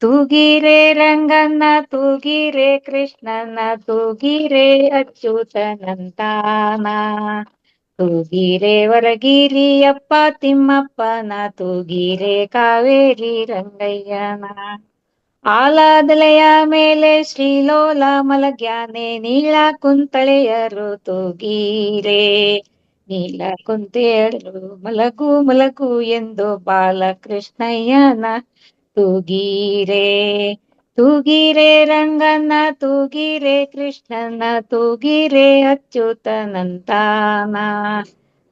E: ತೂಗಿರೆ ರಂಗನ, ತೂಗಿರೆ ಕೃಷ್ಣನ, ತೂಗಿರೆ ಅಚ್ಯುತನಂತಾನ, ತೂಗಿರೆ ವರಗಿರಿಯಪ್ಪ ತಿಮ್ಮಪ್ಪನ, ತೂಗಿರೆ ಕಾವೇರಿ ರಂಗಯ್ಯನ. ಆಲದಲೆಯ ಮೇಲೆ ಶ್ರೀಲೋಲ ಮಲಗ್ಯಾನೆ, ನೀಳ ಕುಂತಳೆಯರು ತೂಗಿರೆ. ನೀಲ ಕುಂತೆಯರು ಮಲಗು ಎಂದು ಬಾಲಕೃಷ್ಣಯ್ಯನ ತೂಗಿರೆ. ತೂಗಿರೆ ರಂಗನ, ತೂಗಿರೆ ಕೃಷ್ಣನ, ತೂಗಿರೆ ಅಚ್ಯುತನಂತಾನ,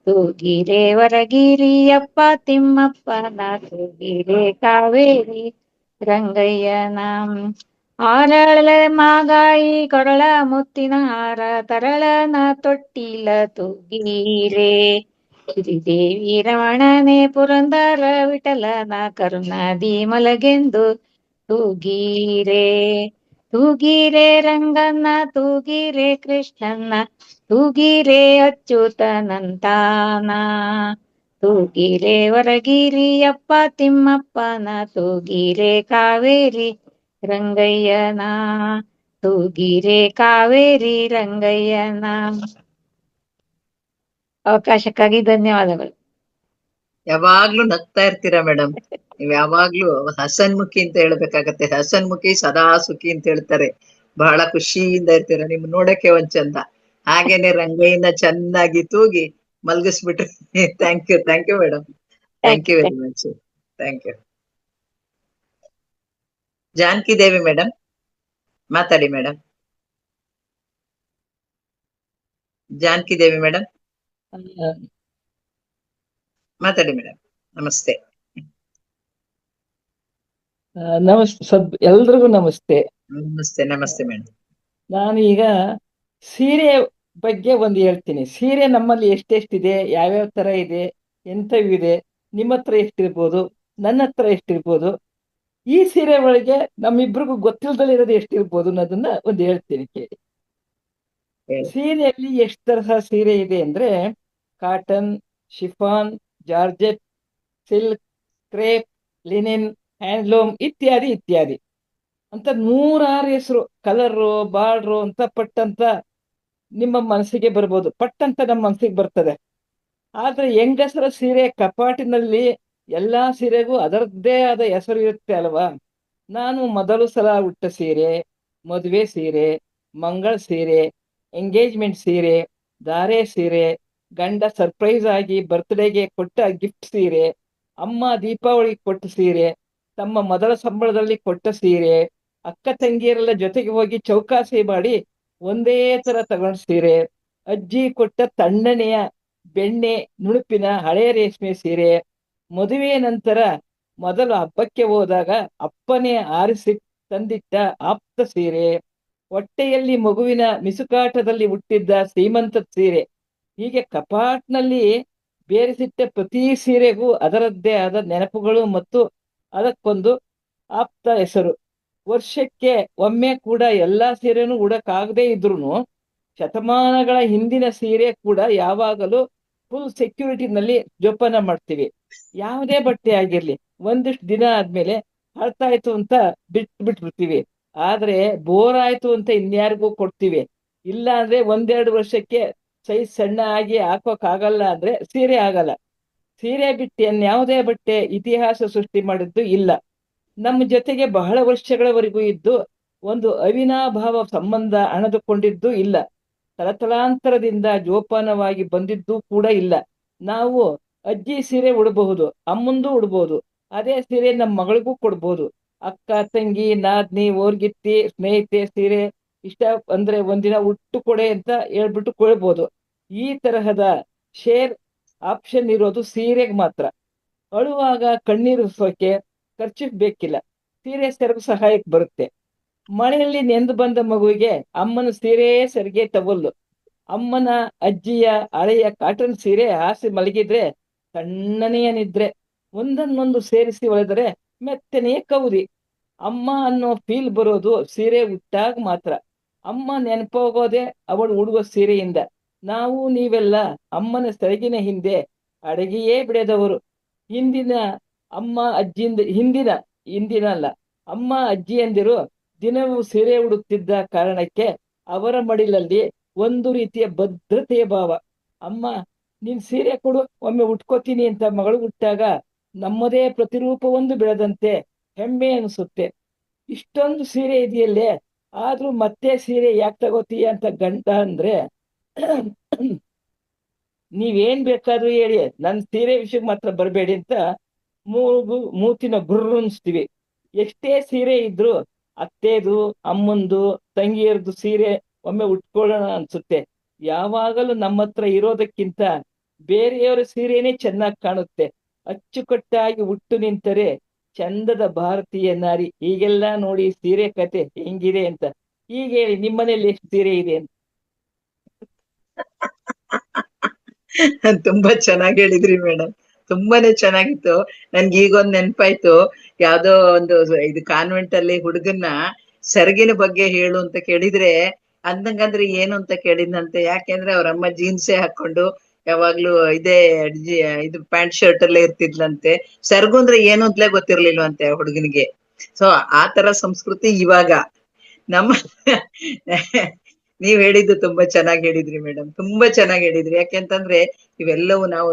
E: ತೂಗಿರೆ ವರಗಿರಿಯಪ್ಪ ತಿಮ್ಮಪ್ಪನ, ತೂಗಿರೆ ಕಾವೇರಿ ರಂಗಯ್ಯನ. ಆರಳ ಮಾಗಾಯಿ ಕೊರಳ ಮುತ್ತಿನ ಹಾರ ತರಳನ ತೊಟ್ಟಿಲ ತೂಗೀರೆ ಶ್ರೀದೇವಿ ರಮಣನೆ ಪುರಂದರ ವಿಠಲನ ಕರುಣಾದಿ ಮಲಗೆಂದು ತೂಗೀರೆ ತೂಗೀರೆ ರಂಗನ್ನ ತೂಗೀರೆ ಕೃಷ್ಣನ್ನ ತೂಗೀರೆ ಅಚ್ಯುತನಂತಾನ ತೂಗೀರೆ ವರಗಿರಿ ಅಪ್ಪ ತಿಮ್ಮಪ್ಪನ ತೂಗೀರೆ ಕಾವೇರಿ ರಂಗಯ್ಯನ ತೂಗೀರೆ ಕಾವೇರಿ ರಂಗಯ್ಯನ. ಅವಕಾಶಕ್ಕಾಗಿ ಧನ್ಯವಾದಗಳು.
A: ಯಾವಾಗ್ಲೂ ನಗ್ತಾ ಇರ್ತೀರಾ ಮೇಡಮ್. ನೀವ್ ಯಾವಾಗ್ಲೂ ಹಸನ್ಮುಖಿ ಅಂತ ಹೇಳ್ಬೇಕಾಗತ್ತೆ. ಹಸನ್ಮುಖಿ ಸದಾ ಸುಖಿ ಅಂತ ಹೇಳ್ತಾರೆ. ಬಹಳ ಖುಷಿಯಿಂದ ಇರ್ತೀರಾ. ನಿಮ್ ನೋಡಕ್ಕೆ ಒಂದ್ ಚಂದ. ಹಾಗೇನೆ ರಂಗಯ್ಯನ ಚೆನ್ನಾಗಿ ತೂಗಿ ಮಲ್ಗಿಸ್ಬಿಟ್ರಿ. Thank you madam. Thank you very much. Thank you. Janaki Devi madam, ಮಾತಾಡಿ ಮೇಡಮ್. ಜಾನಕಿ ದೇವಿ ಮೇಡಮ್ ಮಾತಾಡಿ ಮೇಡಮ್. ನಮಸ್ತೆ.
F: ನಮಸ್ತೆ ಎಲ್ರಿಗೂ ನಮಸ್ತೆ.
A: ನಮಸ್ತೆ ಮೇಡಮ್.
F: ನಾನು ಈಗ ಸೀರೆ ಬಗ್ಗೆ ಒಂದು ಹೇಳ್ತೀನಿ. ಸೀರೆ ನಮ್ಮಲ್ಲಿ ಎಷ್ಟೆಷ್ಟಿದೆ, ಯಾವ್ಯಾವ ತರ ಇದೆ, ಎಂಥವಿದೆ, ನಿಮ್ಮ ಹತ್ರ ಎಷ್ಟಿರ್ಬೋದು, ನನ್ನ ಹತ್ರ ಎಷ್ಟಿರ್ಬೋದು, ಈ ಸೀರೆ ಒಳಗೆ ನಮ್ಮಿಬ್ರಿಗೂ ಗೊತ್ತಿಲ್ದಲ್ಲಿರೋದು ಎಷ್ಟಿರ್ಬೋದು ಅನ್ನೋದನ್ನ ಒಂದು ಹೇಳ್ತೀನಿ ಕೇಳಿ. ಸೀರೆಯಲ್ಲಿ ಎಷ್ಟು ತರಹ ಸೀರೆ ಇದೆ ಅಂದ್ರೆ cotton, chiffon, georgette, silk, crepe, linen, handloom ಇತ್ಯಾದಿ ಇತ್ಯಾದಿ ಅಂತ 106 ಹೆಸರು, ಕಲರು, ಬಾರ್ಡ್ರು ಅಂತ ಪಟ್ಟಂತ ನಿಮ್ಮ ಮನಸ್ಸಿಗೆ ಬರ್ಬೋದು. ಪಟ್ಟಂತ ನಮ್ಮ ಮನಸ್ಸಿಗೆ ಬರ್ತದೆ. ಆದ್ರೆ ಹೆಂಗಸರ ಸೀರೆ ಕಪಾಟಿನಲ್ಲಿ ಎಲ್ಲಾ ಸೀರೆಗೂ ಅದರದ್ದೇ ಆದ ಹೆಸರು ಇರುತ್ತೆ ಅಲ್ವಾ. ನಾನು ಮೊದಲು ಸಲ ಉಟ್ಟ ಸೀರೆ, ಮದುವೆ ಸೀರೆ, ಮಂಗಳ ಸೀರೆ, ಎಂಗೇಜ್ಮೆಂಟ್ ಸೀರೆ, ಧಾರೆ ಸೀರೆ, ಗಂಡ ಸರ್ಪ್ರೈಸ್ ಆಗಿ ಬರ್ತ್ಡೇಗೆ ಕೊಟ್ಟ ಗಿಫ್ಟ್ ಸೀರೆ, ಅಮ್ಮ ದೀಪಾವಳಿಗೆ ಕೊಟ್ಟ ಸೀರೆ, ತಮ್ಮ ಮೊದಲ ಸಂಬಳದಲ್ಲಿ ಕೊಟ್ಟ ಸೀರೆ, ಅಕ್ಕ ತಂಗಿಯರೆಲ್ಲ ಜೊತೆಗೆ ಹೋಗಿ ಚೌಕಾಸಿ ಮಾಡಿ ಒಂದೇ ತರ ತಗೊಂಡ ಸೀರೆ, ಅಜ್ಜಿ ಕೊಟ್ಟ ತಣ್ಣನೆಯ ಬೆಣ್ಣೆ ನುಣುಪಿನ ಹಳೆ ರೇಷ್ಮೆ ಸೀರೆ, ಮದುವೆ ನಂತರ ಮೊದಲು ಹಬ್ಬಕ್ಕೆ ಹೋದಾಗ ಅಪ್ಪನೇ ಆರಿಸಿ ತಂದಿಟ್ಟ ಆಪ್ತ ಸೀರೆ, ಹೊಟ್ಟೆಯಲ್ಲಿ ಮಗುವಿನ ಮಿಸುಕಾಟದಲ್ಲಿ ಹುಟ್ಟಿದ್ದ ಸೀಮಂತದ ಸೀರೆ. ಹೀಗೆ ಕಪಾಟ್ನಲ್ಲಿ ಬೇರೆಸಿಟ್ಟ ಪ್ರತಿ ಸೀರೆಗೂ ಅದರದ್ದೇ ಆದ ನೆನಪುಗಳು ಮತ್ತು ಅದಕ್ಕೊಂದು ಆಪ್ತ ಹೆಸರು. ವರ್ಷಕ್ಕೆ ಒಮ್ಮೆ ಕೂಡ ಎಲ್ಲಾ ಸೀರೆನೂ ಉಡಕ್ಕಾಗದೇ ಇದ್ರು ಶತಮಾನಗಳ ಹಿಂದಿನ ಸೀರೆ ಕೂಡ ಯಾವಾಗಲೂ ಫುಲ್ ಸೆಕ್ಯೂರಿಟಿನಲ್ಲಿ ಜೋಪಾನ ಮಾಡ್ತೀವಿ. ಯಾವುದೇ ಬಟ್ಟೆ ಆಗಿರ್ಲಿ, ಒಂದಿಷ್ಟು ದಿನ ಆದ್ಮೇಲೆ ಹಳ್ತಾಯ್ತು ಅಂತ ಬಿಟ್ಬಿಡ್ತೀವಿ. ಆದ್ರೆ ಬೋರ್ ಆಯ್ತು ಅಂತ ಇನ್ಯಾರಿಗೂ ಕೊಡ್ತೀವಿ. ಇಲ್ಲ ಅಂದ್ರೆ 1-2 ವರ್ಷಕ್ಕೆ ಸೈಜ್ ಸಣ್ಣ ಆಗಿ ಹಾಕೋಕ್ಕಾಗಲ್ಲ ಅಂದ್ರೆ ಸೀರೆ ಆಗಲ್ಲ. ಸೀರೆ ಬಿಟ್ಟು ಯಾವುದೇ ಬಟ್ಟೆ ಇತಿಹಾಸ ಸೃಷ್ಟಿ ಮಾಡಿದ್ದು ಇಲ್ಲ. ನಮ್ಮ ಜೊತೆಗೆ ಬಹಳ ವರ್ಷಗಳವರೆಗೂ ಇದ್ದು ಒಂದು ಅವಿನಾಭಾವ ಸಂಬಂಧ ಅಣದುಕೊಂಡಿದ್ದು ಇಲ್ಲ. ತಲತಲಾಂತರದಿಂದ ಜೋಪಾನವಾಗಿ ಬಂದಿದ್ದು ಕೂಡ ಇಲ್ಲ. ನಾವು ಅಜ್ಜಿ ಸೀರೆ ಉಡಬಹುದು, ಅಮ್ಮಂದು ಉಡ್ಬೋದು. ಅದೇ ಸೀರೆ ನಮ್ಮ ಮಗಳಿಗೂ ಕೊಡ್ಬೋದು. ಅಕ್ಕ, ತಂಗಿ, ನಾದ್ನಿ, ಓರ್ಗಿತ್ತಿ, ಸ್ನೇಹಿತೆ ಸೀರೆ ಇಷ್ಟ ಅಂದ್ರೆ ಒಂದಿನ ಉಟ್ಟು ಕೊಡೆ ಅಂತ ಹೇಳ್ಬಿಟ್ಟು ಕೊಳ್ಬೋದು. ಈ ತರಹದ ಶೇರ್ ಆಪ್ಷನ್ ಇರೋದು ಸೀರೆಗೆ ಮಾತ್ರ. ಅಳುವಾಗ ಕಣ್ಣೀರು ಸೋಕೆ ಖರ್ಚು ಬೇಕಿಲ್ಲ, ಸೀರೆ ಸೆರಗು ಸಹಾಯಕ್ಕೆ ಬರುತ್ತೆ. ಮಳೆಯಲ್ಲಿ ನೆಂದು ಬಂದ ಮಗುವಿಗೆ ಅಮ್ಮನ ಸೀರೆ ಸೆರಿಗೆ ತಗೊಲ್ಲು. ಅಮ್ಮನ ಅಜ್ಜಿಯ ಹಳೆಯ ಕಾಟನ್ ಸೀರೆ ಹಾಸಿ ಮಲಗಿದ್ರೆ ತಣ್ಣನೆಯ ನಿದ್ರೆ. ಒಂದನ್ನೊಂದು ಸೇರಿಸಿ ಒಳೆದರೆ ಮೆತ್ತನೆಯ ಕೌದಿ. ಅಮ್ಮ ಅನ್ನೋ ಫೀಲ್ ಬರೋದು ಸೀರೆ ಉಟ್ಟಾಗ ಮಾತ್ರ. ಅಮ್ಮ ನೆನಪೋಗೋದೆ ಅವಳು ಉಡುವ ಸೀರೆಯಿಂದ. ನಾವು ನೀವೆಲ್ಲ ಅಮ್ಮನ ಸೆರಗಿನ ಹಿಂದೆ ಅಡಗಿಯೇ ಬಿಡದವರು. ಹಿಂದಿನ ಅಲ್ಲ ಅಮ್ಮ ಅಜ್ಜಿಯಂದಿರು ದಿನವೂ ಸೀರೆ ಉಡುತ್ತಿದ್ದ ಕಾರಣಕ್ಕೆ ಅವರ ಮಡಿಲಲ್ಲಿ ಒಂದು ರೀತಿಯ ಭದ್ರತೆಯ ಭಾವ. ಅಮ್ಮ ನೀನ್ ಸೀರೆ ಕೊಡು, ಒಮ್ಮೆ ಉಟ್ಕೋತೀನಿ ಅಂತ ಮಗಳು ಉಟ್ಟಾಗ ನಮ್ಮದೇ ಪ್ರತಿರೂಪವೊಂದು ಬೆಳೆದಂತೆ ಹೆಮ್ಮೆ ಅನಿಸುತ್ತೆ. ಇಷ್ಟೊಂದು ಸೀರೆ ಇದೆಯಲ್ಲೇ, ಆದ್ರೂ ಮತ್ತೆ ಸೀರೆ ಯಾಕೆ ತಗೋತೀಯ ಅಂತ ಗಂಡ ಅಂದ್ರೆ ನೀವೇನ್ ಬೇಕಾದ್ರೂ ಹೇಳಿ, ನನ್ ಸೀರೆ ವಿಷಯಕ್ಕೆ ಮಾತ್ರ ಬರಬೇಡಿ ಅಂತ ಮೂತಿನ ಗುರ್ರು ಅನ್ಸ್ತೀವಿ. ಎಷ್ಟೇ ಸೀರೆ ಇದ್ರು ಅತ್ತೆದು, ಅಮ್ಮಂದು, ತಂಗಿಯರ್ದು ಸೀರೆ ಒಮ್ಮೆ ಉಟ್ಕೊಳ್ಳೋಣ ಅನ್ಸುತ್ತೆ. ಯಾವಾಗಲೂ ನಮ್ಮ ಹತ್ರ ಇರೋದಕ್ಕಿಂತ ಬೇರೆಯವರ ಸೀರೆನೇ ಚೆನ್ನಾಗಿ ಕಾಣುತ್ತೆ. ಅಚ್ಚುಕಟ್ಟಾಗಿ ಉಟ್ಟು ನಿಂತರೆ ಚಂದದ ಭಾರತೀಯ ನಾರಿ. ಹೀಗೆಲ್ಲ ನೋಡಿ ಸೀರೆ ಕತೆ ಹೆಂಗಿದೆ ಅಂತ. ಈಗ ಹೇಳಿ, ನಿಮ್ಮನೇಲಿ ಎಷ್ಟು ಸೀರೆ ಇದೆ ಅಂತ.
A: ತುಂಬಾ ಚೆನ್ನಾಗಿ ಹೇಳಿದ್ರಿ ಮೇಡಮ್. ತುಂಬಾನೇ ಚೆನ್ನಾಗಿತ್ತು. ನನ್ಗೆ ಈಗೊಂದ್ ನೆನ್ಪಾಯ್ತು. ಯಾವ್ದೋ ಒಂದು ಇದು ಕಾನ್ವೆಂಟ್ ಅಲ್ಲಿ ಹುಡುಗನ್ನ ಸೆರಗಿನ ಬಗ್ಗೆ ಹೇಳು ಅಂತ ಕೇಳಿದ್ರೆ ಅಂದಂಗಂದ್ರೆ ಏನು ಅಂತ ಕೇಳಿದ್ನಂತೆ. ಯಾಕೆಂದ್ರೆ ಅವ್ರಮ್ಮ ಜೀನ್ಸೇ ಹಾಕೊಂಡು ಯಾವಾಗ್ಲೂ ಇದೇ ಇದು ಪ್ಯಾಂಟ್ ಶರ್ಟ್ ಅಲ್ಲೇ ಇರ್ತಿದ್ಲಂತೆ. ಸೆರಗು ಅಂದ್ರೆ ಏನು ಅಂತಲೇ ಗೊತ್ತಿರ್ಲಿಲ್ವಂತೆ ಆ ಹುಡುಗನಿಗೆ. ಸೊ ಆ ತರ ಸಂಸ್ಕೃತಿ ಇವಾಗ ನಮ್ಮ ನೀವ್ ಹೇಳಿದ್ದು ತುಂಬಾ ಚೆನ್ನಾಗಿ ಹೇಳಿದ್ರಿ ಮೇಡಮ್. ತುಂಬಾ ಚೆನ್ನಾಗಿ ಹೇಳಿದ್ರಿ. ಯಾಕೆಂತಂದ್ರೆ ಇವೆಲ್ಲವೂ ನಾವು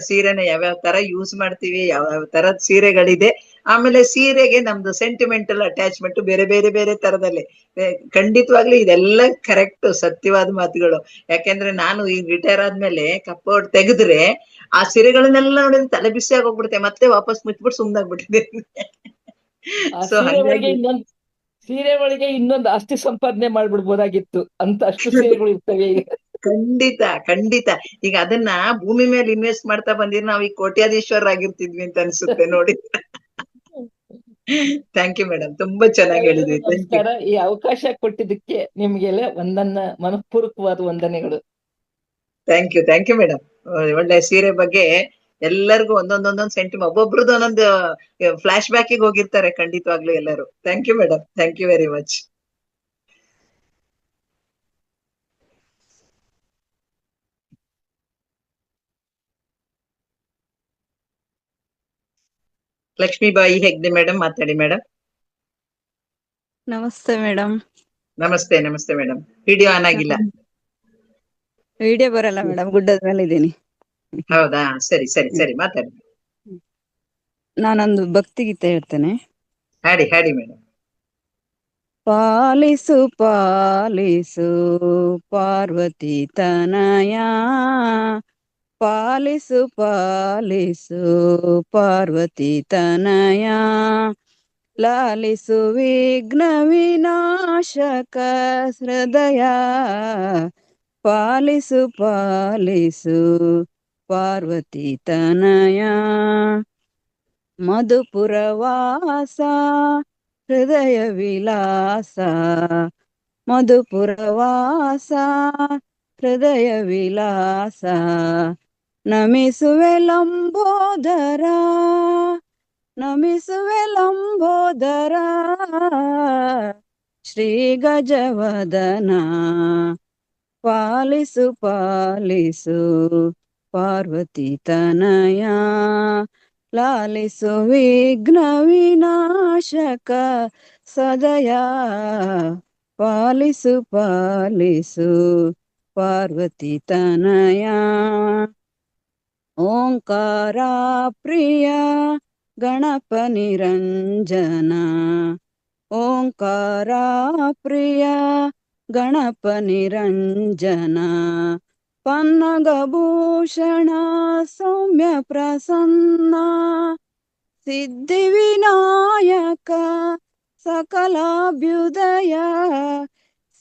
A: ಸೀರೆನ ಯಾವ್ಯಾವ ತರ ಯೂಸ್ ಮಾಡ್ತೀವಿ, ಯಾವ್ಯಾವ ತರದ್ ಸೀರೆಗಳಿದೆ. ಆಮೇಲೆ ಸೀರೆಗೆ ನಮ್ದು ಸೆಂಟಿಮೆಂಟಲ್ ಅಟ್ಯಾಚ್ಮೆಂಟ್ ಬೇರೆ ಬೇರೆ ಬೇರೆ ತರದಲ್ಲಿ. ಖಂಡಿತವಾಗ್ಲೂ ಇದೆಲ್ಲ ಕರೆಕ್ಟ್ ಸತ್ಯವಾದ ಮಾತುಗಳು. ಯಾಕೆಂದ್ರೆ ನಾನು ಈಗ ರಿಟೈರ್ ಆದ್ಮೇಲೆ ಕಪ್ಪೋರ್ಡ್ ತೆಗೆದ್ರೆ ಆ ಸೀರೆಗಳನ್ನೆಲ್ಲ ನೋಡಿದ್ರೆ ತಲೆ ಬಿಸಿ ಆಗೋಗ್ಬಿಡುತ್ತೆ. ಮತ್ತೆ ವಾಪಸ್ ಮುಚ್ಬಿಟ್ಟು ಸುಮ್ನಾಗ್ಬಿಟ್ಟಿದೆ.
F: ಆ
A: ಸೊ ಹಾಗಾಗಿ
F: ಸೀರೆ ಒಳಗೆ ಇನ್ನೊಂದು ಆಸ್ತಿ ಸಂಪಾದನೆ ಮಾಡ್ಬಿಡ್ಬೋದಾಗಿತ್ತು ಅಂತ, ಅಷ್ಟು ಸೀರೆಗಳು ಇರ್ತವೆ ಈಗ.
A: ಖಂಡಿತ ಖಂಡಿತ. ಈಗ ಅದನ್ನ ಭೂಮಿ ಮೇಲೆ ಇನ್ವೆಸ್ಟ್ ಮಾಡ್ತಾ ಬಂದಿದ್ರೆ ನಾವ್ ಈಗ ಕೋಟ್ಯಾಧೀಶ್ವರ ಆಗಿರ್ತಿದ್ವಿ ಅಂತ ಅನ್ಸುತ್ತೆ ನೋಡಿ. Thank you madam. ತುಂಬಾ ಚೆನ್ನಾಗಿ ಹೇಳಿದ್ರಿ. Thank you.
F: ನಮಸ್ಕಾರ. ಈ ಅವಕಾಶ ಕೊಟ್ಟಿದ್ದಕ್ಕೆ ನಿಮ್ಗೆಲ್ಲ ಮನಪೂರ್ವಕವಾದ ವಂದನೆಗಳು.
A: Thank you madam. ಒಳ್ಳೆ ಸೀರೆ ಬಗ್ಗೆ ಎಲ್ಲರಿಗೂ ಒಂದೊಂದೊಂದೊಂದ್ ಸೆಂಟಿಮೆಂಟ್, ಒಬ್ಬೊಬ್ರದ್ದು ಒಂದೊಂದು ಫ್ಲಾಶ್ ಬ್ಯಾಕಿಗೆ ಹೋಗಿರ್ತಾರೆ ಖಂಡಿತವಾಗ್ಲೂ ಎಲ್ಲರೂ. Thank you madam. Thank you very much. Lakshmibai Hegde madam ಮಾತಾಡಿ ಮೇಡಮ್.
G: ನಮಸ್ತೆ ಮೇಡಮ್.
A: ನಮಸ್ತೆ ನಮಸ್ತೆ ಮೇಡಮ್. ವಿಡಿಯೋ ಆನ್ ಆಗಿಲ್ಲ.
G: ವಿಡಿಯೋ ಬರಲ್ಲ ಮೇಡಮ್, ಗುಡ್ಡದ ಮೇಲೆ ಇದ್ದೀನಿ.
A: ಹೌದಾ? ಸರಿ ಸರಿ ಸರಿ ಮಾತಾಡಿ.
G: ನಾನೊಂದು ಭಕ್ತಿ ಗೀತೆ ಹೇಳ್ತೇನೆ.
A: ಹಾಡಿ ಹಾಡಿ ಮೇಡಮ್.
G: ಪಾಲಿಸು ಪಾಲಿಸು ಪಾರ್ವತಿ ತನಯ, ಪಾಲಿಸು ಪಾಲಿಸು ಪಾರ್ವತಿ ತನಯ, ಲಾಲಿಸು ವಿಘ್ನ ವಿನಾಶಕ ಹೃದಯ, ಪಾಲಿಸು ಪಾಲಿಸು ಪಾರ್ವತಿ ತನಯ, ಮಧುಪುರವಾಸ ಹೃದಯ ವಿಲಾಸ, ಮಧುಪುರವಾಸ ಹೃದಯ ವಿಲಾಸ, ನಮಿಸುವೆ ಲಂಬೋದರ, ನಮಿಸುವೆ ಲಂಬೋದರ, ಶ್ರೀ ಗಜವದನ, ಪಾಲಿಸು ಪಾಲಿಸು ಪಾರ್ವತಿ ತನಯ, ಲಾಲಿಸು ವಿಘ್ನ ವಿನಾಶಕ ಸದಯ, ಪಾಲಿಸು ಪಾಲಿಸು ಪಾರ್ವತಿ ತನಯ, ಓಂಕಾರ ಪ್ರಿಯ ಗಣಪ ನಿರಂಜನ, ಓಂಕಾರ ಪ್ರಿಯ ಗಣಪ ನಿರಂಜನ, ಪನ್ನಗಭೂಷಣ ಸೌಮ್ಯ ಪ್ರಸನ್ನ, ಸಿದ್ಧಿ ವಿನಾಯಕ ಸಕಲಾಭ್ಯುದಯ,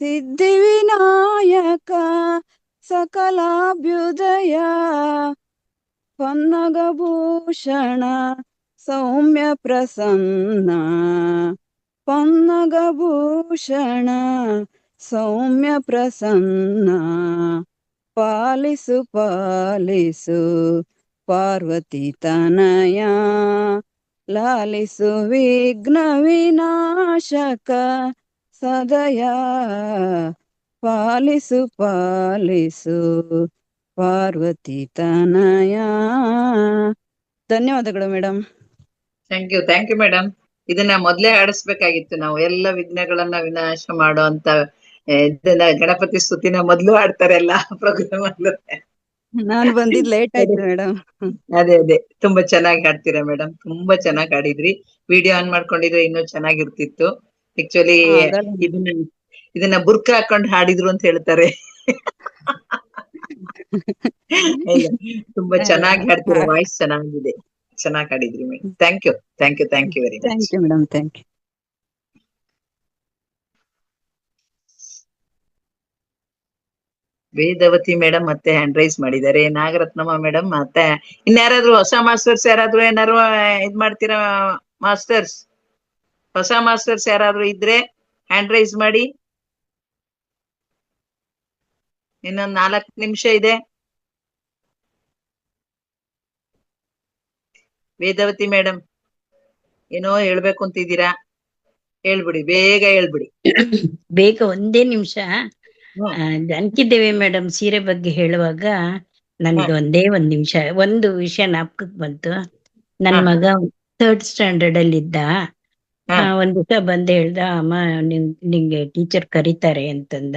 G: ಸಿದ್ಧಿ ವಿನಾಯಕ ಸಕಲಾಭ್ಯುದಯ, ಪನ್ನಗಭೂಷಣ ಸೌಮ್ಯ ಪ್ರಸನ್ನ, ಪನ್ನಗಭೂಷಣ ಸೌಮ್ಯ ಪ್ರಸನ್ನ, ಪಾಲಿಸು ಪಾಲಿಸು ಪಾರ್ವತಿ ತನಯ, ಲಾಲಿಸು ವಿಘ್ನ ವಿನಾಶಕ ಸದಯ, ಪಾಲಿಸು ಪಾಲಿಸು ಪಾರ್ವತಿ ತನಯ. ಧನ್ಯವಾದಗಳು ಮೇಡಮ್.
A: Thank you madam. ಇದನ್ನ ಮೊದ್ಲೇ ಆಡಿಸ್ಬೇಕಾಗಿತ್ತು ನಾವು. ಎಲ್ಲ ವಿಘ್ನಗಳನ್ನ ವಿನಾಶ ಮಾಡೋ ಅಂತ ಇದನ್ನ ಗಣಪತಿ ಸ್ತುತಿನ ಮೊದ್ಲು ಆಡ್ತಾರೆ ಎಲ್ಲ ಪ್ರೋಗ್ರಾಮ್ ಅಲ್ಲೂ.
G: ನಾನು ಬಂದಿದ್ ಲೇಟ್ ಆಯ್ತು ಮೇಡಮ್.
A: ಅದೇ ಅದೇ ತುಂಬಾ ಚೆನ್ನಾಗಿ ಹಾಡ್ತೀರಾ ಮೇಡಮ್. ತುಂಬಾ ಚೆನ್ನಾಗಿ ಹಾಡಿದ್ರಿ. ವಿಡಿಯೋ ಆನ್ ಮಾಡ್ಕೊಂಡಿದ್ರೆ ಇನ್ನೂ ಚೆನ್ನಾಗಿರ್ತಿತ್ತು. ಆಕ್ಚುಲಿ ಇದನ್ನ ಬುರ್ಕ ಹಾಕೊಂಡು ಹಾಡಿದ್ರು ಅಂತ ಹೇಳ್ತಾರೆ. ತುಂಬಾ ಚೆನ್ನಾಗಿ ಹಾಡ್ತೀರಾ. ವಾಯ್ಸ್ ಚೆನ್ನಾಗಿದೆ. ಚೆನ್ನಾಗಿ ಹಾಡಿದ್ರಿ madam. Thank you very much.
G: Thank you madam. Thank you.
A: Vedavathi madam ಮತ್ತೆ ಹ್ಯಾಂಡ್ ರೈಸ್ ಮಾಡಿದ್ದಾರೆ. ನಾಗರತ್ನಮ್ಮ ಮೇಡಮ್ ಮತ್ತೆ ಇನ್ಯಾರಾದ್ರೂ ಹೊಸ ಮಾಸ್ಟರ್ಸ್ ಯಾರಾದ್ರೂ ಏನಾರು ಇದ್ ಮಾಡ್ತೀರಾ ಮಾಸ್ಟರ್ಸ್, ಹೊಸ ಮಾಸ್ಟರ್ಸ್ ಯಾರಾದ್ರೂ ಇದ್ರೆ ಹ್ಯಾಂಡ್ ರೈಸ್ ಮಾಡಿ. ಇನ್ನೊಂದ್ 4 ನಿಮಿಷ ಇದೆ. ವೇದವತಿ ಮೇಡಮ್ ಏನೋ ಹೇಳ್ಬೇಕು ಅಂತಿದ್ದೀರಾ, ಹೇಳ್ಬಿಡಿ, ಬೇಗ ಹೇಳ್ಬಿಡಿ.
B: ಬೇಗ ಒಂದೇ ನಿಮಿಷ.
A: ಹ್ಮ್.
B: ಜಾನಕಿದೇವಿ ಮೇಡಮ್ ಸೀರೆ ಬಗ್ಗೆ ಹೇಳುವಾಗ ನನ್ಗೆ
A: ಹ್ಮ್.
B: ಒಂದ್ ನಿಮಿಷ ಒಂದು ವಿಷಯ ಜ್ಞಾಪಕಕ್ಕೆ ಬಂತು. ನನ್
A: ಹಾ.
B: ಮಗ 3rd ಸ್ಟ್ಯಾಂಡರ್ಡ್ ಅಲ್ಲಿ ಇದ್ದ.
A: ಹಾ.
B: ಒಂದ್ ದಿವಸ ಬಂದ್ ಹೇಳ್ದ, ಅಮ್ಮ ನಿಂಗೆ ಟೀಚರ್ ಕರೀತಾರೆ ಅಂತಂದ.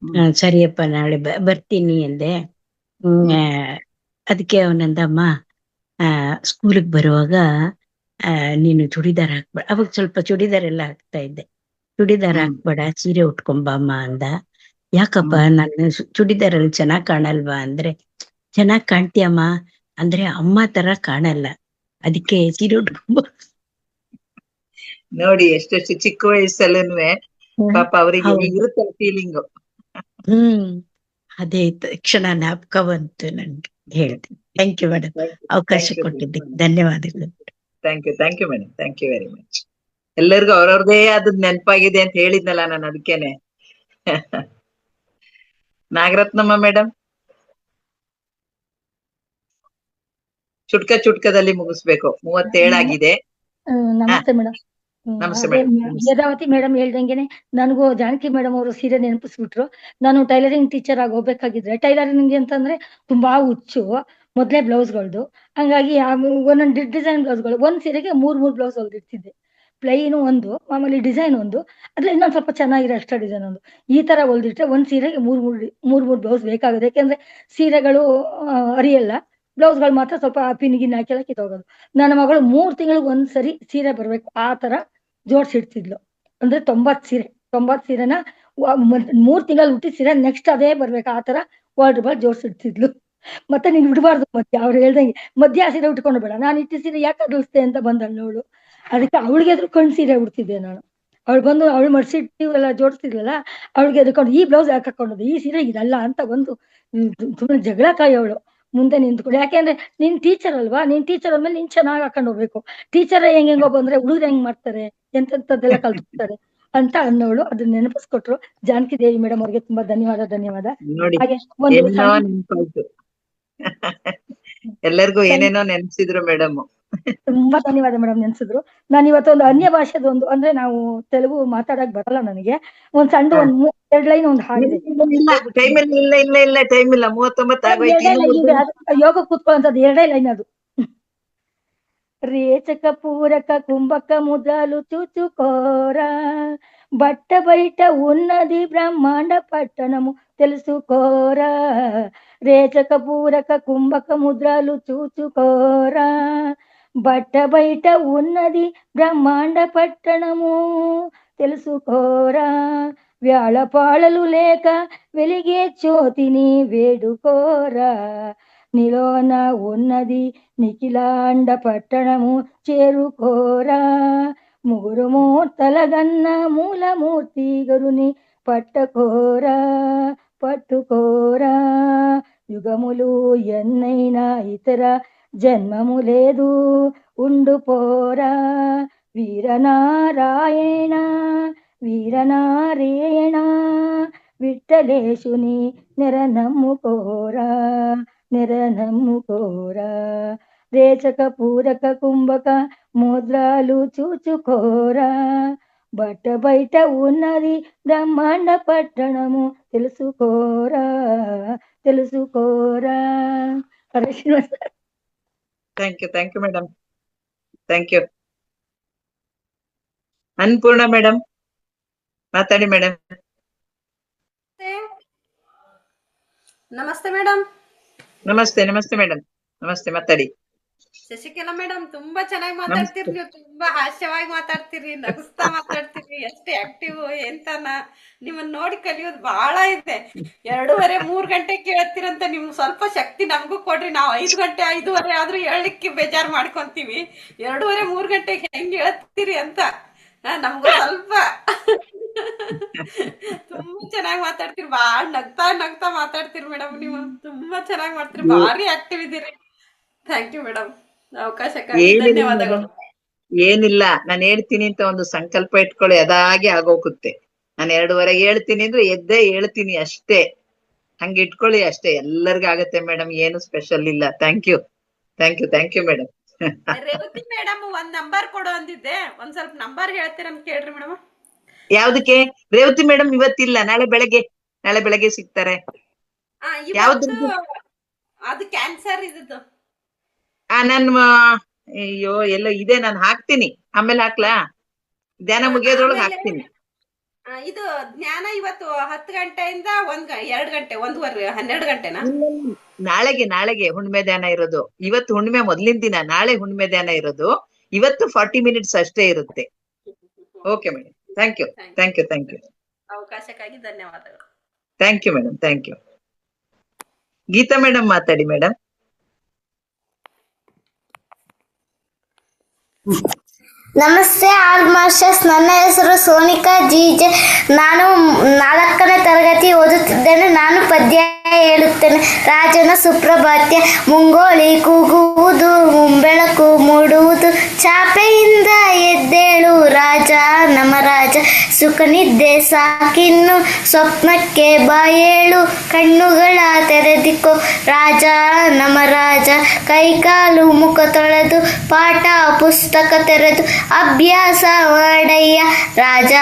A: ಹ್ಮ್.
B: ಸರಿಯಪ್ಪ ನಾಳೆ ಬರ್ತೀನಿ ಅಂದೆ.
A: ಹ್ಮ್.
B: ಅದಕ್ಕೆ ಅವನಂದ, ಅಮ್ಮ ಸ್ಕೂಲಿಗೆ ಬರುವಾಗ ನೀನು ಚೂಡಿದಾರ್ ಹಾಕ್ಬೇಡ. ಅವಾಗ ಸ್ವಲ್ಪ ಚೂಡಿದಾರ್ ಎಲ್ಲ ಹಾಕ್ತಾ ಇದ್ದೆ. ಚೂಡಿದಾರ್
A: ಹ್ಮ್.
B: ಹಾಕ್ಬೇಡ, ಸೀರೆ ಉಟ್ಕೊಂಬಮ್ಮ ಅಂದ. ಯಾಕಪ್ಪ,
A: ಹ್ಮ್.
B: ನಾನು ಚೂಡಿದಾರಲ್ಲಿ ಚೆನ್ನಾಗ್ ಕಾಣಲ್ವಾ ಅಂದ್ರೆ, ಚೆನ್ನಾಗ್ ಕಾಣ್ತೀಯಮ್ಮ, ಅಂದ್ರೆ ಅಮ್ಮ ತರ ಕಾಣಲ್ಲ, ಅದಕ್ಕೆ ಸೀರೆ ಉಟ್ಕೊಂಬ.
A: ನೋಡಿ, ಎಷ್ಟೆಷ್ಟು ಚಿಕ್ಕ ವಯಸ್ಸಲ್ಲೂ ಪಾಪ ಅವರಿಗೆ
B: ಹೌದು.
A: ಇರುತ್ತೆ ಫೀಲಿಂಗ್.
B: ಅದೇ ಕ್ಷಣ ಜ್ಞಾಪಕ ಬಂತು ನನ್ಗೆ, ಹೇಳ್ತೀನಿ. ಥ್ಯಾಂಕ್ ಯು ಮೇಡಮ್, ಅವಕಾಶ ಕೊಟ್ಟಿದ್ದಕ್ಕೆ ಧನ್ಯವಾದಗಳು.
A: Thank you madam, thank you very much. ಎಲ್ಲರಿಗೂ ಅವ್ರವ್ರದೇ ಆದದ್ ನೆನಪಾಗಿದೆ ಅಂತ ಹೇಳಿದ್ನಲ್ಲ ನಾನು, ಅದಕ್ಕೇನೆ. ನಾಗರತ್ನಮ್ಮ ಮೇಡಮ್, ಚುಟ್ಕದಲ್ಲಿ ಮುಗಿಸ್ಬೇಕು, 37 ಆಗಿದೆ.
D: ನಮಸ್ತೆ ಮೇಡಮ್.
A: ನಮಸ್ತೆ
D: ಅದೇ
A: ಮೇಡಮ್.
D: ವೇದಾವತಿ ಮೇಡಮ್ ಹೇಳ್ದಂಗೆನೆ ನನಗೂ ಜಾನಕಿ ಮೇಡಮ್ ಅವರು ಸೀರೆ ನೆನಪಿಸ್ಬಿಟ್ರು. ನಾನು ಟೈಲರಿಂಗ್ ಟೀಚರ್ ಆಗಿ ಹೋಗ್ಬೇಕಾಗಿದ್ರೆ, ಟೈಲರಿಂಗ್ ಅಂತಂದ್ರೆ ತುಂಬಾ ಹುಚ್ಚು ಮೊದ್ಲೇ ಬ್ಲೌಸ್ಗಳದ್ದು. ಹಂಗಾಗಿ ಒಂದೊಂದು ಡಿಸೈನ್ ಬ್ಲೌಸ್ಗಳು, ಒಂದ್ ಸೀರೆಗೆ 3 ಬ್ಲೌಸ್ ಹೊಲ್ದಿರ್ತಿದ್ದೆ. ಪ್ಲೈನು ಒಂದು, ಮಾಮೂಲಿ ಡಿಸೈನ್ ಒಂದು, ಅದ್ರಲ್ಲಿ ಇನ್ನೊಂದ್ ಸ್ವಲ್ಪ ಚೆನ್ನಾಗಿರೋ ಎಕ್ಸ್ಟ್ರಾ ಡಿಸೈನ್ ಒಂದು, ಈ ತರ ಹೊಲ್ದಿಟ್ರೆ ಒಂದ್ ಸೀರೆಗೆ 3 ಬ್ಲೌಸ್ ಬೇಕಾಗುತ್ತೆ. ಯಾಕೆಂದ್ರೆ ಸೀರೆಗಳು ಹರಿಯಲ್ಲ, ಬ್ಲೌಸ್ಗಳು ಮಾತ್ರ ಸ್ವಲ್ಪ ಪಿನ್ಗಿನ್ ಹಾಕೆಲ್ಲ ಕಿತ್ತೋಗೋದು. ನನ್ನ ಮಗಳು 3 ತಿಂಗಳಿಗೆ ಒಂದ್ಸರಿ ಸೀರೆ ಬರ್ಬೇಕು ಆ ತರ ಜೋಡ್ಸಿಡ್ತಿದ್ಲು. ಅಂದ್ರೆ 90 ಸೀರೆನ 3 ತಿಂಗಳಲ್ಲಿ ಹುಟ್ಟಿದ ಸೀರೆ ನೆಕ್ಸ್ಟ್ ಅದೇ ಬರ್ಬೇಕು, ಆ ತರ ವಾರ್ಡ್ರೋಬ್ ಜೋಡ್ಸಿಡ್ತಿದ್ಲು. ಮತ್ತೆ ನೀನ್ ಬಿಡಬಾರ್ದು, ಮತ್ತೆ ಅವ್ರು ಹೇಳ್ದಂಗೆ ಮಧ್ಯ ಸೀರೆ ಉಟ್ಕೊಂಡು ಬೇಡ, ನಾನು ಇಟ್ಟು ಸೀರೆ ಯಾಕೆ ಅಗಲಿಸ್ತೆ ಅಂತ ಬಂದಳು. ಅದಕ್ಕೆ ಅವಳಿಗೆ ಎದ್ರುಕೊಂಡು ಸೀರೆ ಉಡ್ತಿದ್ದೆ ನಾನು. ಅವಳು ಬಂದು ಅವಳು ಮಡ್ಸಿಟ್ಟಿವಲ್ಲ, ಜೋಡಿಸ್ತಿದ್ಲಲ್ಲ, ಅವಳಿಗೆ ಎದ್ಕೊಂಡು ಈ ಬ್ಲೌಸ್ ಯಾಕೆ ಹಾಕೊಂಡದ್ದು, ಈ ಸೀರೆ ಇದಲ್ಲ ಅಂತ ಬಂದು ಸುಮ್ಮನೆ ಜಗಳ ಕಾಯೋಳು ಮುಂದೆ ನಿಂತ್ಕೊಂಡು. ಯಾಕೆಂದ್ರೆ ನೀನ್ ಟೀಚರ್ ಅಲ್ವಾ, ನೀನ್ ಟೀಚರ್ ಅಂದ್ಮೇಲೆ ನೀನ್ ಚೆನ್ನಾಗಿ ಹಾಕೊಂಡು ಹೋಗ್ಬೇಕು. ಟೀಚರ್ ಹೆಂಗೋ ಬಂದ್ರೆ ಹುಡುಗರು ಹೆಂಗ್ ಮಾಡ್ತಾರೆ, ಎಂತೆಂತದ್ದೆಲ್ಲ ಕಲ್ತ್ಕೊತಾರೆ ಅಂತ ಅನ್ನೋಳು. ಅದನ್ನ ನೆನಪಿಸ್ಕೊಟ್ರು. ಜಾನಕಿ ದೇವಿ ಮೇಡಮ್ ಅವ್ರಿಗೆ ತುಂಬಾ ಧನ್ಯವಾದ.
A: ನೋಡಿ,
D: ಹಾಗೆ ಒಂದು
A: ಏನೋ ನೆನ್ಪಾಯ್ತು. ಎಲ್ಲರಿಗೂ ಏನೇನೋ ನೆನ್ಸಿದ್ರು ಮೇಡಮ್.
D: ತುಂಬಾ ಧನ್ಯವಾದ ಮೇಡಮ್, ನೆನ್ಸಿದ್ರು. ನಾನು ಇವತ್ತೊಂದು ಅನ್ಯ ಭಾಷೆದ ಒಂದು, ಅಂದ್ರೆ ನಾವು ತೆಲುಗು ಮಾತಾಡಕ್ ಬರಲ್ಲ ನನಗೆ, ಒಂದ್ ಸಣ್ಣ ಒಂದ್ 2 ಲೈನ್ ಒಂದು ಹಾಡಿದೆ.
A: ಟೈಮ್ ಇಲ್ಲ, ಟೈಮ್ ಇಲ್ಲ. 39 ಆಗೋಯ್ತು.
D: ಯೋಗ ಕೂತ್ಕೊಳ್ಳೋಂಥದ್ದು 2 ಲೈನ್ ಅದು. రేచక పూరక కుంభక ముద్రాలు చూచుకోరా, బట్ట బయట ఉన్నది బ్రహ్మాండ పట్టణము తెలుసుకోరా. రేచక పూరక కుంభక ముద్రాలు చూచుకోరా, బట్ట బయట ఉన్నది బ్రహ్మాండ పట్టణము తెలుసుకోరా. వ్యాళపాళలు లేక వెలిగే జ్యోతిని వేడుకోరా, నిలోన ఉన్నది నిఖిలాండ పట్టణము చేరుకోరా. ముగురు మూర్తలగన్న మూలమూర్తి గరుని పట్టుకోరా. యుగములు ఎన్నైనా ఇతర జన్మము లేదు, ఉండుపోరా. వీరనారాయణ విఠలేశుని నెరనమ్ముకోరా. రేచక పూరక కుంభక ముద్రాలు చూచుకోరా, బట్ట బయట ఉన్నది బ్రహ్మాండ పట్టణము తెలుసుకోరా.
A: Thank you madam, thank you. Annapurna madam, ಮಾತಾಡಿ ಮೇಡಮ್.
H: ನಮಸ್ತೆ ಮೇಡಮ್.
A: ನಮಸ್ತೆ ಮೇಡಮ್, ನಮಸ್ತೆ, ಮಾತಾಡಿ.
H: ಶಶಿಕಲಾ ಮೇಡಮ್, ತುಂಬಾ ಚೆನ್ನಾಗಿ ಮಾತಾಡ್ತೀರಿ ನೀವು, ತುಂಬಾ ಹಾಸ್ಯವಾಗಿ ಮಾತಾಡ್ತೀರಿ, ನಗಿಸ್ತಾ ಮಾತಾಡ್ತೀರಿ, ಎಷ್ಟು ಆಕ್ಟಿವ್ ಎಂತನ. ನಿಮ್ಮನ್ನ ನೋಡಿ ಕಲಿಯೋದು ಬಹಳ ಇದೆ. 2:30-3 ಗಂಟೆ ಕೇಳ್ತೀರಂತ ನಿಮ್ಗೆ ಸ್ವಲ್ಪ ಶಕ್ತಿ ನಮಗೂ ಕೊಡ್ರಿ. ನಾವು 5 ಗಂಟೆ 5:30 ಆದ್ರೂ ಹೇಳಲಿಕ್ಕೆ ಬೇಜಾರ್ ಮಾಡ್ಕೊಂತೀವಿ. 2:30-3 ಗಂಟೆಗೆ ಹೆಂಗ್ ಹೇಳ್ತೀರಿ ಅಂತ ನಮ್ಗೂ ಸ್ವಲ್ಪ ತುಂಬಾ ಚೆನ್ನಾಗಿ ಮಾತಾಡ್ತೀರಿ, ಬಾಳ ನಗ್ತಾ ಮಾತಾಡ್ತೀರಿ ಮೇಡಮ್. ನೀವು ತುಂಬಾ ಚೆನ್ನಾಗಿ ಮಾಡ್ತೀರಿ, ಭಾರಿ ಆಕ್ಟಿವ್ ಇದೀರಿ. ಥ್ಯಾಂಕ್ ಯು ಮೇಡಮ್, ಅವಕಾಶಕ್ಕಾಗಿ ಧನ್ಯವಾದಗಳು.
A: ಏನಿಲ್ಲ, ನಾನು ಹೇಳ್ತೀನಿ ಅಂತ ಒಂದು ಸಂಕಲ್ಪ ಇಟ್ಕೊಳ್ಳಿ, ಅದಾಗೆ ಆಗೋಗುತ್ತೆ. ನಾನು 2:30 ಹೇಳ್ತೀನಿ ಅಂದ್ರೆ ಎದ್ದೇ ಹೇಳ್ತೀನಿ ಅಷ್ಟೇ. ಹಂಗೆ ಇಟ್ಕೊಳ್ಳಿ ಅಷ್ಟೇ, ಎಲ್ಲರಿಗೂ ಆಗತ್ತೆ ಮೇಡಮ್, ಏನು ಸ್ಪೆಷಲ್ ಇಲ್ಲ. Thank you madam.
H: Revathi madam ಒಂದ್ ನಂಬರ್ ಕೊಡು ಅಂದಿದ್ದೆ, ಒಂದ್ ಸ್ವಲ್ಪ ನಂಬರ್ ಹೇಳ್ತೀರ ಅಂತ ಕೇಳ್ರಿ ಮೇಡಮ್.
A: ಯಾವ್ದಕ್ಕೆ? ರೇವತಿ ಮೇಡಮ್ ಇವತ್ತಿಲ್ಲ, ನಾಳೆ ಬೆಳಗ್ಗೆ ಸಿಗ್ತಾರೆ. ಯಾವ್ದು?
H: ಅದು ಕ್ಯಾನ್ಸರ್ ಇದ್ದು.
A: ನಾನು ಅಯ್ಯೋ ಎಲ್ಲೋ ಇದೆ, ನಾನು ಹಾಕ್ತೀನಿ, ಆಮೇಲೆ ಹಾಕ್ಲಾ? ಧ್ಯಾನ ಮುಗಿಯೋದ್ರೊಳಗೆ ಹಾಕ್ತೀನಿ.
H: ಇದು ಜ್ಞಾನ ಇವತ್ತು 10 ಗಂಟೆಯಿಂದ 2 ಗಂಟೆ 1:30 12 ಗಂಟೆನಾ?
A: ನಾಳೆಗೆ ಹುಣ್ಣಿಮೆ ಧ್ಯಾನ ಇರೋದು. ಇವತ್ತು ಹುಣ್ಣಿಮೆ ಮೊದ್ಲಿನ ದಿನ, ನಾಳೆ ಹುಣ್ಣಿಮೆ ಧ್ಯಾನ ಇರೋದು. ಇವತ್ತು 40 ಮಿನಿಟ್ಸ್ ಅಷ್ಟೇ ಇರುತ್ತೆ. Okay madam, thank you.
H: ಅವಕಾಶಕ್ಕಾಗಿ ಧನ್ಯವಾದಗಳು.
A: Thank you madam, thank you. Geetha madam ಮಾತಾಡಿ ಮೇಡಮ್.
I: ನಮಸ್ತೆ ಆಲ್ ಮಾಸ್ಟರ್ಸ್, ನನ್ನ ಹೆಸರು ಸೋನಿಕಾ ಜೀಜೆ. ನಾನು 4ನೇ ತರಗತಿ ಓದುತ್ತಿದ್ದೇನೆ. ನಾನು ಪದ್ಯ ಹೇಳುತ್ತೇನೆ. ರಾಜನ ಸುಪ್ರಭಾತ್ಯ. ಮುಂಗೋಳಿ ಕೂಗುವುದು, ಮುಂಬೆಳಕು ಮೂಡುವುದು, ಚಾಪೆಯಿಂದ ಎದ್ದೇಳು ರಾಜ ನಮ್ಮ ರಾಜ. ಸುಖ ನಿದ್ದೆ ಸಾಕಿನ್ನು, ಸ್ವಪ್ನಕ್ಕೆ ಬಾಯೇಳು, ಕಣ್ಣುಗಳ ತೆರೆದಿಕೋ ರಾಜ ನಮ್ಮ ರಾಜ. ಕೈಕಾಲು ಮುಖ ತೊಳೆದು, ಪಾಠ ಪುಸ್ತಕ ತೆರೆದು, ಅಭ್ಯಾಸ ಮಾಡಯ್ಯ ರಾಜ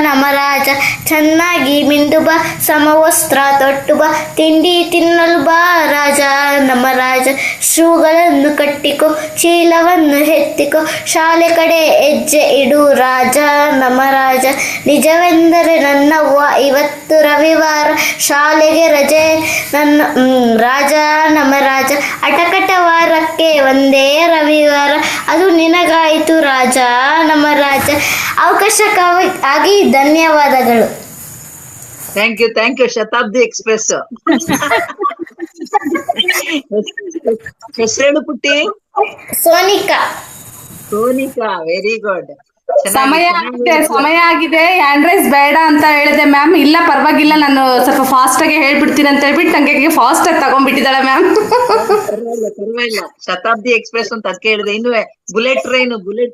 I: ನಮ್ಮ ರಾಜ. ಚೆನ್ನಾಗಿ ಮಿಂದು ಬಾ, ಸಮವಸ್ತ್ರ ತೊಟ್ಟು ಬಾ, ತಿಂಡಿ ತಿನ್ನಲು ಬಾ ರಾಜ ನಮ್ಮ ರಾಜ. ಶೂಗಳನ್ನು ಕಟ್ಟಿಕೋ, ಚೀಲವನ್ನು ಎತ್ತಿಕೋ, ಶಾಲೆ ಕಡೆ ಹೆಜ್ಜೆ ಇಡು ರಾಜ ನಮ್ಮ ರಾಜ. ನಿಜವೆಂದರೆ ನನ್ನವ್ವ ಇವತ್ತು ರವಿವಾರ, ಶಾಲೆಗೆ ರಜೆ ನನ್ನ ರಾಜ ನಮ್ಮ ರಾಜ. ಅಟಕಟ ವಾರಕ್ಕೆ ಒಂದೇ ರವಿವಾರ, ಅದು ನಿನಗಾಯಿತು ರಾಜ ನಮ್ಮ ರಾಜ. ಅವಕಾಶಕ್ಕಾಗಿ ಧನ್ಯವಾದಗಳು.
A: Thank you. ಶತಾಬ್ದಿ ಎಕ್ಸ್ಪ್ರೆಸ್. ಹೆಸರೇನು ಪುಟ್ಟಿ?
I: ಸೋನಿಕಾ.
A: Very good.
J: ಸಮಯ ಆಗಿದೆ, ಹ್ಯಾಂಡ್ ರೈಸ್ ಬೇಡ ಅಂತ ಹೇಳಿದೆ ಮ್ಯಾಮ್. ಇಲ್ಲ ಪರವಾಗಿಲ್ಲ, ನಾನು ಸ್ವಲ್ಪ ಫಾಸ್ಟ್ ಆಗಿ ಹೇಳ್ಬಿಡ್ತೀನಿ ಅಂತ ಹೇಳ್ಬಿಟ್ಟು ನಂಗೆ ಫಾಸ್ಟ್ ಆಗಿ ತಗೊಂಡ್ಬಿಟ್ಟಿದ್ದಾಳೆ ಮ್ಯಾಮ್.
A: ಪರವಾಗಿಲ್ಲ, ಶತಾಬ್ದಿ ಎಕ್ಸ್ಪ್ರೆಸ್ ಅಂತ ಅದಕ್ಕೆ ಹೇಳಿದೆ. ಇನ್ನು ಬುಲೆಟ್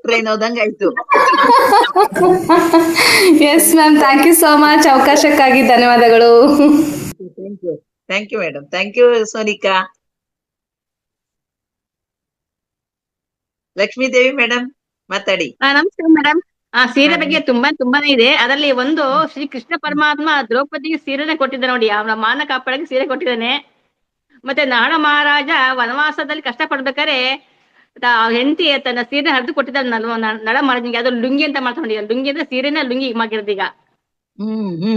A: ಟ್ರೈನ್ ಹೋದಂಗ ಆಯ್ತು.
J: Yes ma'am, thank you so much. ಅವಕಾಶಕ್ಕಾಗಿ ಧನ್ಯವಾದಗಳು.
A: Thank you madam. Thank you Sonika. Lakshmi Devi madam ಮಾತಾಡಿ.
K: ನಮಸ್ಕಾರ ಮೇಡಮ್. ಸೀರೆ ಬಗ್ಗೆ ತುಂಬಾನೇ ಇದೆ. ಅದರಲ್ಲಿ ಒಂದು ಶ್ರೀ ಕೃಷ್ಣ ಪರಮಾತ್ಮ ದ್ರೌಪದಿಗೆ ಸೀರೆನೆ ಕೊಟ್ಟಿದ್ದ ನೋಡಿ, ಅವನ ಮಾನ ಕಾಪಾಡಕ್ಕೆ ಸೀರೆ ಕೊಟ್ಟಿದ್ದಾನೆ. ಮತ್ತೆ ನಾಡ ಮಹಾರಾಜ ವನವಾಸದಲ್ಲಿ ಕಷ್ಟ ಪಡ್ಬೇಕಾರೆ ಹೆಂಡತಿ ತನ್ನ ಸೀರೆ ಹರಿದು ಕೊಟ್ಟಿದ್ದಾನೆ ನಳ ಮಹಾರಾಜನಿಗೆ. ಅದು ಲುಂಗಿ ಅಂತ ಮಾಡ್ಕೊಂಡು, ಲುಂಗಿ ಅಂದ್ರೆ ಸೀರೆನ ಲುಂಗಿ ಮಾಡಿರೋದು ಈಗ.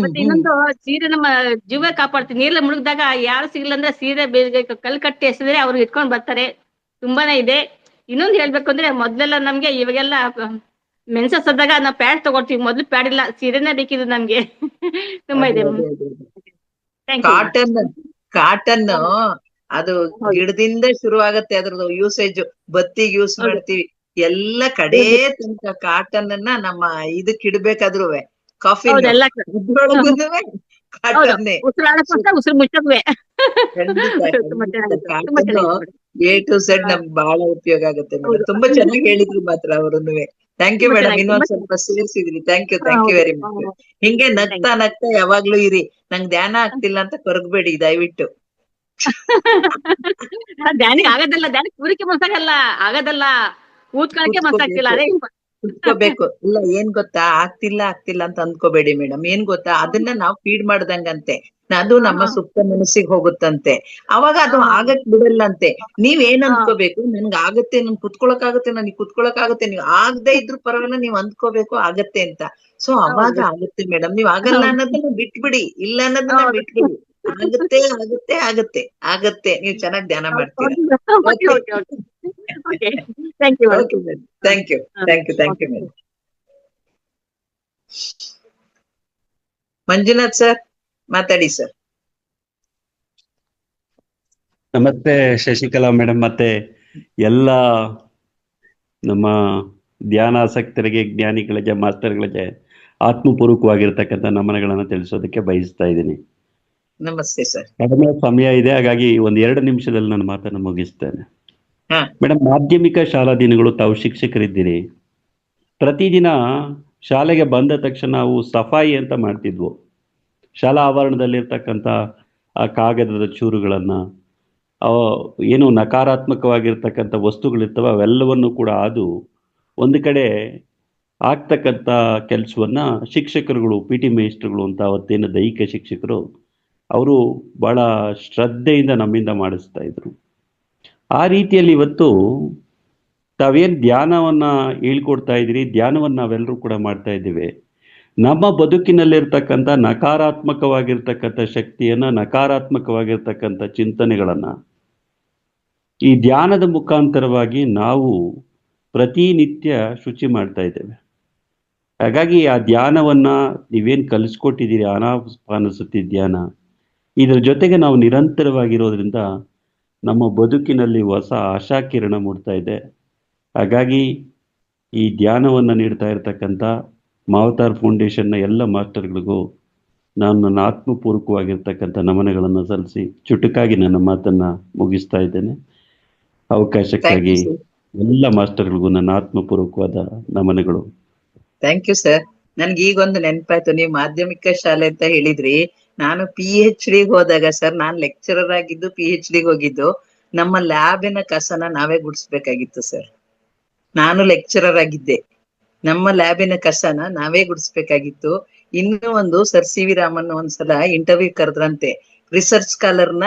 K: ಮತ್ತೆ ಇನ್ನೊಂದು ಸೀರೆ ನಮ್ಮ ಜೀವ ಕಾಪಾಡ್ತೀವಿ. ನೀರಲ್ಲಿ ಮುಳುಗಿದಾಗ ಯಾರು ಸಿಗಲ್ಲ ಅಂದ್ರೆ ಸೀರೆ ಕಲ್ ಕಟ್ಟಿ ಎಸೆದ್ರೆ ಅವ್ರಿಗೆ ಇಟ್ಕೊಂಡ್ ಬರ್ತಾರೆ. ತುಂಬಾನೇ ಇದೆ. ಇನ್ನೊಂದು ಹೇಳ್ಬೇಕು ಅಂದ್ರೆ ಮೊದ್ಲೆಲ್ಲ ನಮ್ಗೆ ಇವಾಗೆಲ್ಲ ಮೆನ್ಸಸ್ ಆದಾಗ ನಾವು ಪ್ಯಾಡ್ ತಗೊಳ್ತೀವಿ, ಮೊದ್ಲು ಪ್ಯಾಡ್ ಇಲ್ಲ, ಸೀರೆನೇ ಬೇಕಿದ್ದು ನಮ್ಗೆ. ತುಂಬಾ ಇದೆ.
A: ಕಾಟನ್ ಅದು ಗಿಡದಿಂದ ಶುರು ಆಗತ್ತೆ. ಅದ್ರದ್ದು ಯೂಸೇಜ್ ಬತ್ತಿಗೆ ಯೂಸ್ ಮಾಡ್ತೀವಿ. ಎಲ್ಲ ಕಡೆ ತನಕ ಕಾಟನ್ ಅನ್ನ ನಮ್ಮ ಇದಕ್ ಇಡ್ಬೇಕಾದ್ರು ಕಾಫಿ A to Z ನಮ್ಗೆ ಬಹಳ ಉಪಯೋಗ ಆಗುತ್ತೆ ಮೇಡಮ್. ತುಂಬಾ ಚೆನ್ನಾಗಿ ಹೇಳಿದ್ರು ಮಾತ್ರ ಅವರನ್ನು. Thank you madam. ಇನ್ನೊಂದ್ ಸ್ವಲ್ಪ ಸೇರಿಸಿದ್ರಿ. Thank you very much. ಹಿಂಗೆ ನಗ್ತಾ ಯಾವಾಗ್ಲೂ ಇರಿ. ನಂಗೆ ಧ್ಯಾನ ಆಗ್ತಿಲ್ಲ ಅಂತ ಕೊರಗಬೇಡಿ ದಯವಿಟ್ಟು.
K: ಧ್ಯಾನ ಆಗದಲ್ಲ, ಧ್ಯಾನ ಕೂರಿಕೆ ಮನ್ಸಾಗಲ್ಲ, ಆಗದಲ್ಲ, ಕೂತ್ಕೊಳಕ್ಕೆ ಮನ್ಸಾಗ್ತಿಲ್ಲ. ಅದೇ
A: ಕುತ್ಕೋಬೇಕು. ಇಲ್ಲ ಏನ್ ಗೊತ್ತಾ, ಆಗ್ತಿಲ್ಲ ಅಂತ ಅಂದ್ಕೋಬೇಡಿ ಮೇಡಮ್. ಏನ್ ಗೊತ್ತಾ, ಅದನ್ನ ನಾವು ಫೀಡ್ ಮಾಡ್ದಂಗಂತೆ, ಅದು ನಮ್ಮ ಸುಪ್ತ ಮನಸ್ಸಿಗೆ ಹೋಗುತ್ತಂತೆ. ಅವಾಗ ಅದು ಆಗಕ್ ಬಿಡಲ್ಲಂತೆ. ನೀವ್ ಏನ್ ಅನ್ಕೋಬೇಕು, ನನ್ಗೆ ಆಗತ್ತೆ, ನನ್ಗೆ ಕುತ್ಕೊಳಕಾಗತ್ತೆ, ನೀವ್ ಆಗದೆ ಇದ್ರು ಪರವಾಗಿಲ್ಲ, ನೀವ್ ಅಂದ್ಕೋಬೇಕು ಆಗತ್ತೆ ಅಂತ. ಸೊ ಅವಾಗ ಆಗುತ್ತೆ ಮೇಡಮ್. ನೀವ್ ಆಗಲ್ಲ ಅನ್ನೋದನ್ನ ಬಿಟ್ಬಿಡಿ, ಇಲ್ಲ ಅನ್ನೋದನ್ನ ಬಿಟ್ಬಿಡಿ. ಆಗತ್ತೆ. ನೀವ್ ಚೆನ್ನಾಗಿ ಧ್ಯಾನ ಮಾಡ್ತೀರಾ. Thank you madam. Manjunath sir ಮಾತಾಡಿ ಸರ್.
L: ನಮಸ್ತೆ ಶಶಿಕಲಾ ಮೇಡಮ್, ಮತ್ತೆ ಎಲ್ಲ ನಮ್ಮ ಧ್ಯಾನಾಸಕ್ತರಿಗೆ, ಜ್ಞಾನಿಗಳಿಗೆ, ಮಾಸ್ಟರ್ಗಳಿಗೆ ಆತ್ಮಪೂರ್ವಕವಾಗಿರ್ತಕ್ಕಂಥ ನಮನಗಳನ್ನು ತಿಳಿಸೋದಕ್ಕೆ ಬಯಸ್ತಾ ಇದ್ದೀನಿ.
A: ನಮಸ್ತೆ ಸರ್.
L: ಕಡಿಮೆ ಸಮಯ ಇದೆ, ಹಾಗಾಗಿ 1-2 ನಿಮಿಷದಲ್ಲಿ ನನ್ನ ಮಾತನ್ನು ಮುಗಿಸ್ತೇನೆ. ಮೇಡಮ್, ಮಾಧ್ಯಮಿಕ ಶಾಲಾ ದಿನಗಳು ತಾವು ಶಿಕ್ಷಕರಿದ್ದೀರಿ. ಪ್ರತಿದಿನ ಶಾಲೆಗೆ ಬಂದ ತಕ್ಷಣ ನಾವು ಸಫಾಯಿ ಅಂತ ಮಾಡ್ತಿದ್ವು. ಶಾಲಾ ಆವರಣದಲ್ಲಿರ್ತಕ್ಕಂಥ ಆ ಕಾಗದದ ಚೂರುಗಳನ್ನು, ಏನು ನಕಾರಾತ್ಮಕವಾಗಿರ್ತಕ್ಕಂಥ ವಸ್ತುಗಳಿರ್ತವೆ ಅವೆಲ್ಲವನ್ನು ಕೂಡ ಅದು ಒಂದು ಕಡೆ ಆಗ್ತಕ್ಕಂಥ ಕೆಲಸವನ್ನು ಶಿಕ್ಷಕರುಗಳು, ಪಿ ಟಿ ಮೇಸ್ಟ್ರುಗಳು ಅಂತ ಅವತ್ತೇನು ದೈಹಿಕ ಶಿಕ್ಷಕರು, ಅವರು ಭಾಳ ಶ್ರದ್ಧೆಯಿಂದ ನಮ್ಮಿಂದ ಮಾಡಿಸ್ತಾ ಇದ್ರು. ಆ ರೀತಿಯಲ್ಲಿ ಇವತ್ತು ತಾವೇನು ಧ್ಯಾನವನ್ನು ಹೇಳ್ಕೊಡ್ತಾ ಇದ್ದೀರಿ, ಧ್ಯಾನವನ್ನು ನಾವೆಲ್ಲರೂ ಕೂಡ ಮಾಡ್ತಾ ಇದ್ದೀವಿ. ನಮ್ಮ ಬದುಕಿನಲ್ಲಿರ್ತಕ್ಕಂಥ ನಕಾರಾತ್ಮಕವಾಗಿರ್ತಕ್ಕಂಥ ಶಕ್ತಿಯನ್ನು, ನಕಾರಾತ್ಮಕವಾಗಿರ್ತಕ್ಕಂಥ ಚಿಂತನೆಗಳನ್ನು ಈ ಧ್ಯಾನದ ಮುಖಾಂತರವಾಗಿ ನಾವು ಪ್ರತಿನಿತ್ಯ ಶುಚಿ ಮಾಡ್ತಾ ಇದ್ದೇವೆ. ಹಾಗಾಗಿ ಆ ಧ್ಯಾನವನ್ನು ನೀವೇನು ಕಲಿಸ್ಕೊಟ್ಟಿದ್ದೀರಿ, ಆನಾಪಾನಸತಿ ಧ್ಯಾನ, ಇದರ ಜೊತೆಗೆ ನಾವು ನಿರಂತರವಾಗಿರೋದ್ರಿಂದ ನಮ್ಮ ಬದುಕಿನಲ್ಲಿ ಹೊಸ ಆಶಾಕಿರಣ ಮೂಡ್ತಾ ಇದೆ. ಹಾಗಾಗಿ ಈ ಧ್ಯಾನವನ್ನು ನೀಡ್ತಾ ಇರತಕ್ಕಂಥ ಮಾವತಾರ್ ಫೌಂಡೇಶನ್ನ ಎಲ್ಲ ಮಾಸ್ಟರ್ಗಳಿಗೂ ನಾನು ನನ್ನ ಆತ್ಮಪೂರ್ವಕವಾಗಿರ್ತಕ್ಕಂಥ ನಮನಗಳನ್ನು ಸಲ್ಲಿಸಿ ಚುಟುಕಾಗಿ ನನ್ನ ಮಾತನ್ನು ಮುಗಿಸ್ತಾ ಇದ್ದೇನೆ. ಅವಕಾಶಕ್ಕಾಗಿ ಎಲ್ಲ ಮಾಸ್ಟರ್ಗಳಿಗೂ ನನ್ನ ಆತ್ಮಪೂರ್ವಕವಾದ ನಮನಗಳು.
A: Thank you sir. ನನ್ಗೆ ಈಗೊಂದು ನೆನಪಾಯ್ತು, ನೀವು ಮಾಧ್ಯಮಿಕ ಶಾಲೆ ಅಂತ ಹೇಳಿದ್ರಿ. ನಾನು PhD ಹೋದಾಗ ಸರ್, ನಾನ್ ಲೆಕ್ಚರರ್ ಆಗಿದ್ದು PhD ಹೋಗಿದ್ದು, ನಮ್ಮ ಲ್ಯಾಬಿನ ಕಸನ ನಾವೇ ಗುಡಿಸ್ಬೇಕಾಗಿತ್ತು ಸರ್. ನಾನು ಲೆಕ್ಚರರ್ ಆಗಿದ್ದೆ, ನಮ್ಮ ಲ್ಯಾಬಿನ ಕಸನ ನಾವೇ ಗುಡಿಸ್ಬೇಕಾಗಿತ್ತು. ಇನ್ನೂ ಒಂದು ಸರ್, ಸಿ ವಿ ರಾಮನ್ ಒಂದ್ಸಲ ಇಂಟರ್ವ್ಯೂ ಕರೆದ್ರಂತೆ, ರಿಸರ್ಚ್ ಸ್ಕಾಲರ್ನ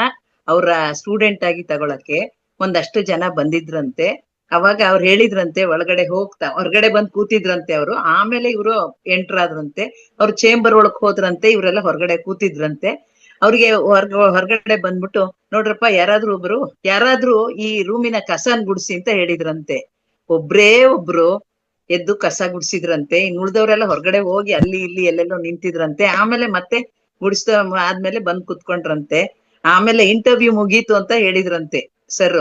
A: ಅವರ ಸ್ಟೂಡೆಂಟ್ ಆಗಿ ತಗೊಳಕ್ಕೆ ಒಂದಷ್ಟು ಜನ ಬಂದಿದ್ರಂತೆ. ಅವಾಗ ಅವ್ರು ಹೇಳಿದ್ರಂತೆ, ಹೊರಗಡೆ ಬಂದ್ ಕೂತಿದ್ರಂತೆ ಅವರು. ಆಮೇಲೆ ಇವರು ಎಂಟರ್ ಆದ್ರಂತೆ, ಅವ್ರು ಚೇಂಬರ್ ಒಳಗ್ ಹೋದ್ರಂತೆ, ಇವರೆಲ್ಲ ಹೊರಗಡೆ ಕೂತಿದ್ರಂತೆ. ಅವ್ರಿಗೆ ಹೊರಗಡೆ ಬಂದ್ಬಿಟ್ಟು, ನೋಡ್ರಪ್ಪ ಯಾರಾದ್ರೂ ಈ ರೂಮಿನ ಕಸನ್ ಗುಡ್ಸಿ ಅಂತ ಹೇಳಿದ್ರಂತೆ. ಒಬ್ರು ಎದ್ದು ಕಸ ಗುಡ್ಸಿದ್ರಂತೆ. ಇನ್ನು ಉಳ್ದವ್ರೆಲ್ಲ ಹೊರಗಡೆ ಹೋಗಿ ಅಲ್ಲಿ ಇಲ್ಲಿ ಎಲ್ಲೆಲ್ಲೋ ನಿಂತಿದ್ರಂತೆ. ಆಮೇಲೆ ಮತ್ತೆ ಗುಡಿಸ್ದ ಆದ್ಮೇಲೆ ಬಂದ್ ಕುತ್ಕೊಂಡ್ರಂತೆ. ಆಮೇಲೆ ಇಂಟರ್ವ್ಯೂ ಮುಗೀತು ಅಂತ ಹೇಳಿದ್ರಂತೆ ಸರ್.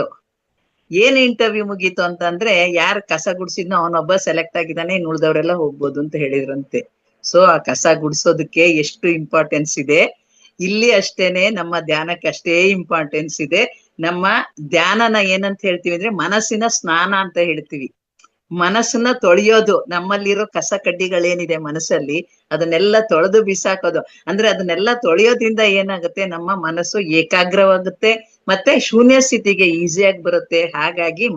A: ಏನ್ ಇಂಟರ್ವ್ಯೂ ಮುಗೀತು ಅಂತಂದ್ರೆ, ಯಾರು ಕಸ ಗುಡ್ಸಿದ್ನೋ ಅವನೊಬ್ಬ ಸೆಲೆಕ್ಟ್ ಆಗಿದ್ದಾನೆ, ಇನ್ನು ಉಳ್ದವ್ರೆಲ್ಲ ಹೋಗ್ಬೋದು ಅಂತ ಹೇಳಿದ್ರಂತೆ. ಸೊ ಆ ಕಸ ಗುಡ್ಸೋದಕ್ಕೆ ಎಷ್ಟು ಇಂಪಾರ್ಟೆನ್ಸ್ ಇದೆ, ಇಲ್ಲಿ ಅಷ್ಟೇನೆ ನಮ್ಮ ಧ್ಯಾನಕ್ಕೆ ಅಷ್ಟೇ ಇಂಪಾರ್ಟೆನ್ಸ್ ಇದೆ. ನಮ್ಮ ಧ್ಯಾನನ ಏನಂತ ಹೇಳ್ತೀವಿ ಅಂದ್ರೆ ಮನಸ್ಸಿನ ಸ್ನಾನ ಅಂತ ಹೇಳ್ತೀವಿ. ಮನಸ್ಸನ್ನ ತೊಳೆಯೋದು, ನಮ್ಮಲ್ಲಿರೋ ಕಸ ಕಡ್ಡಿಗಳೇನಿದೆ ಮನಸ್ಸಲ್ಲಿ ಅದನ್ನೆಲ್ಲ ತೊಳೆದು ಬಿಸಾಕೋದು. ಅಂದ್ರೆ ಅದನ್ನೆಲ್ಲ ತೊಳೆಯೋದ್ರಿಂದ ಏನಾಗುತ್ತೆ, ನಮ್ಮ ಮನಸ್ಸು ಏಕಾಗ್ರವಾಗುತ್ತೆ, ಮತ್ತೆ ಶೂನ್ಯ ಸ್ಥಿತಿಗೆ ಈಸಿಯಾಗಿ ಬರುತ್ತೆ. ಹಾಗಾಗಿ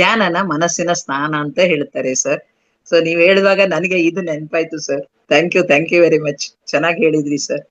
A: ಧ್ಯಾನನ ಮನಸ್ಸಿನ ಸ್ನಾನ ಅಂತ ಹೇಳ್ತಾರೆ ಸರ್. ಸೊ ನೀವ್ ಹೇಳುವಾಗ ನನಗೆ ಇದು ನೆನಪಾಯ್ತು sir. Thank you very much. ಚೆನ್ನಾಗಿ ಹೇಳಿದ್ರಿ ಸರ್.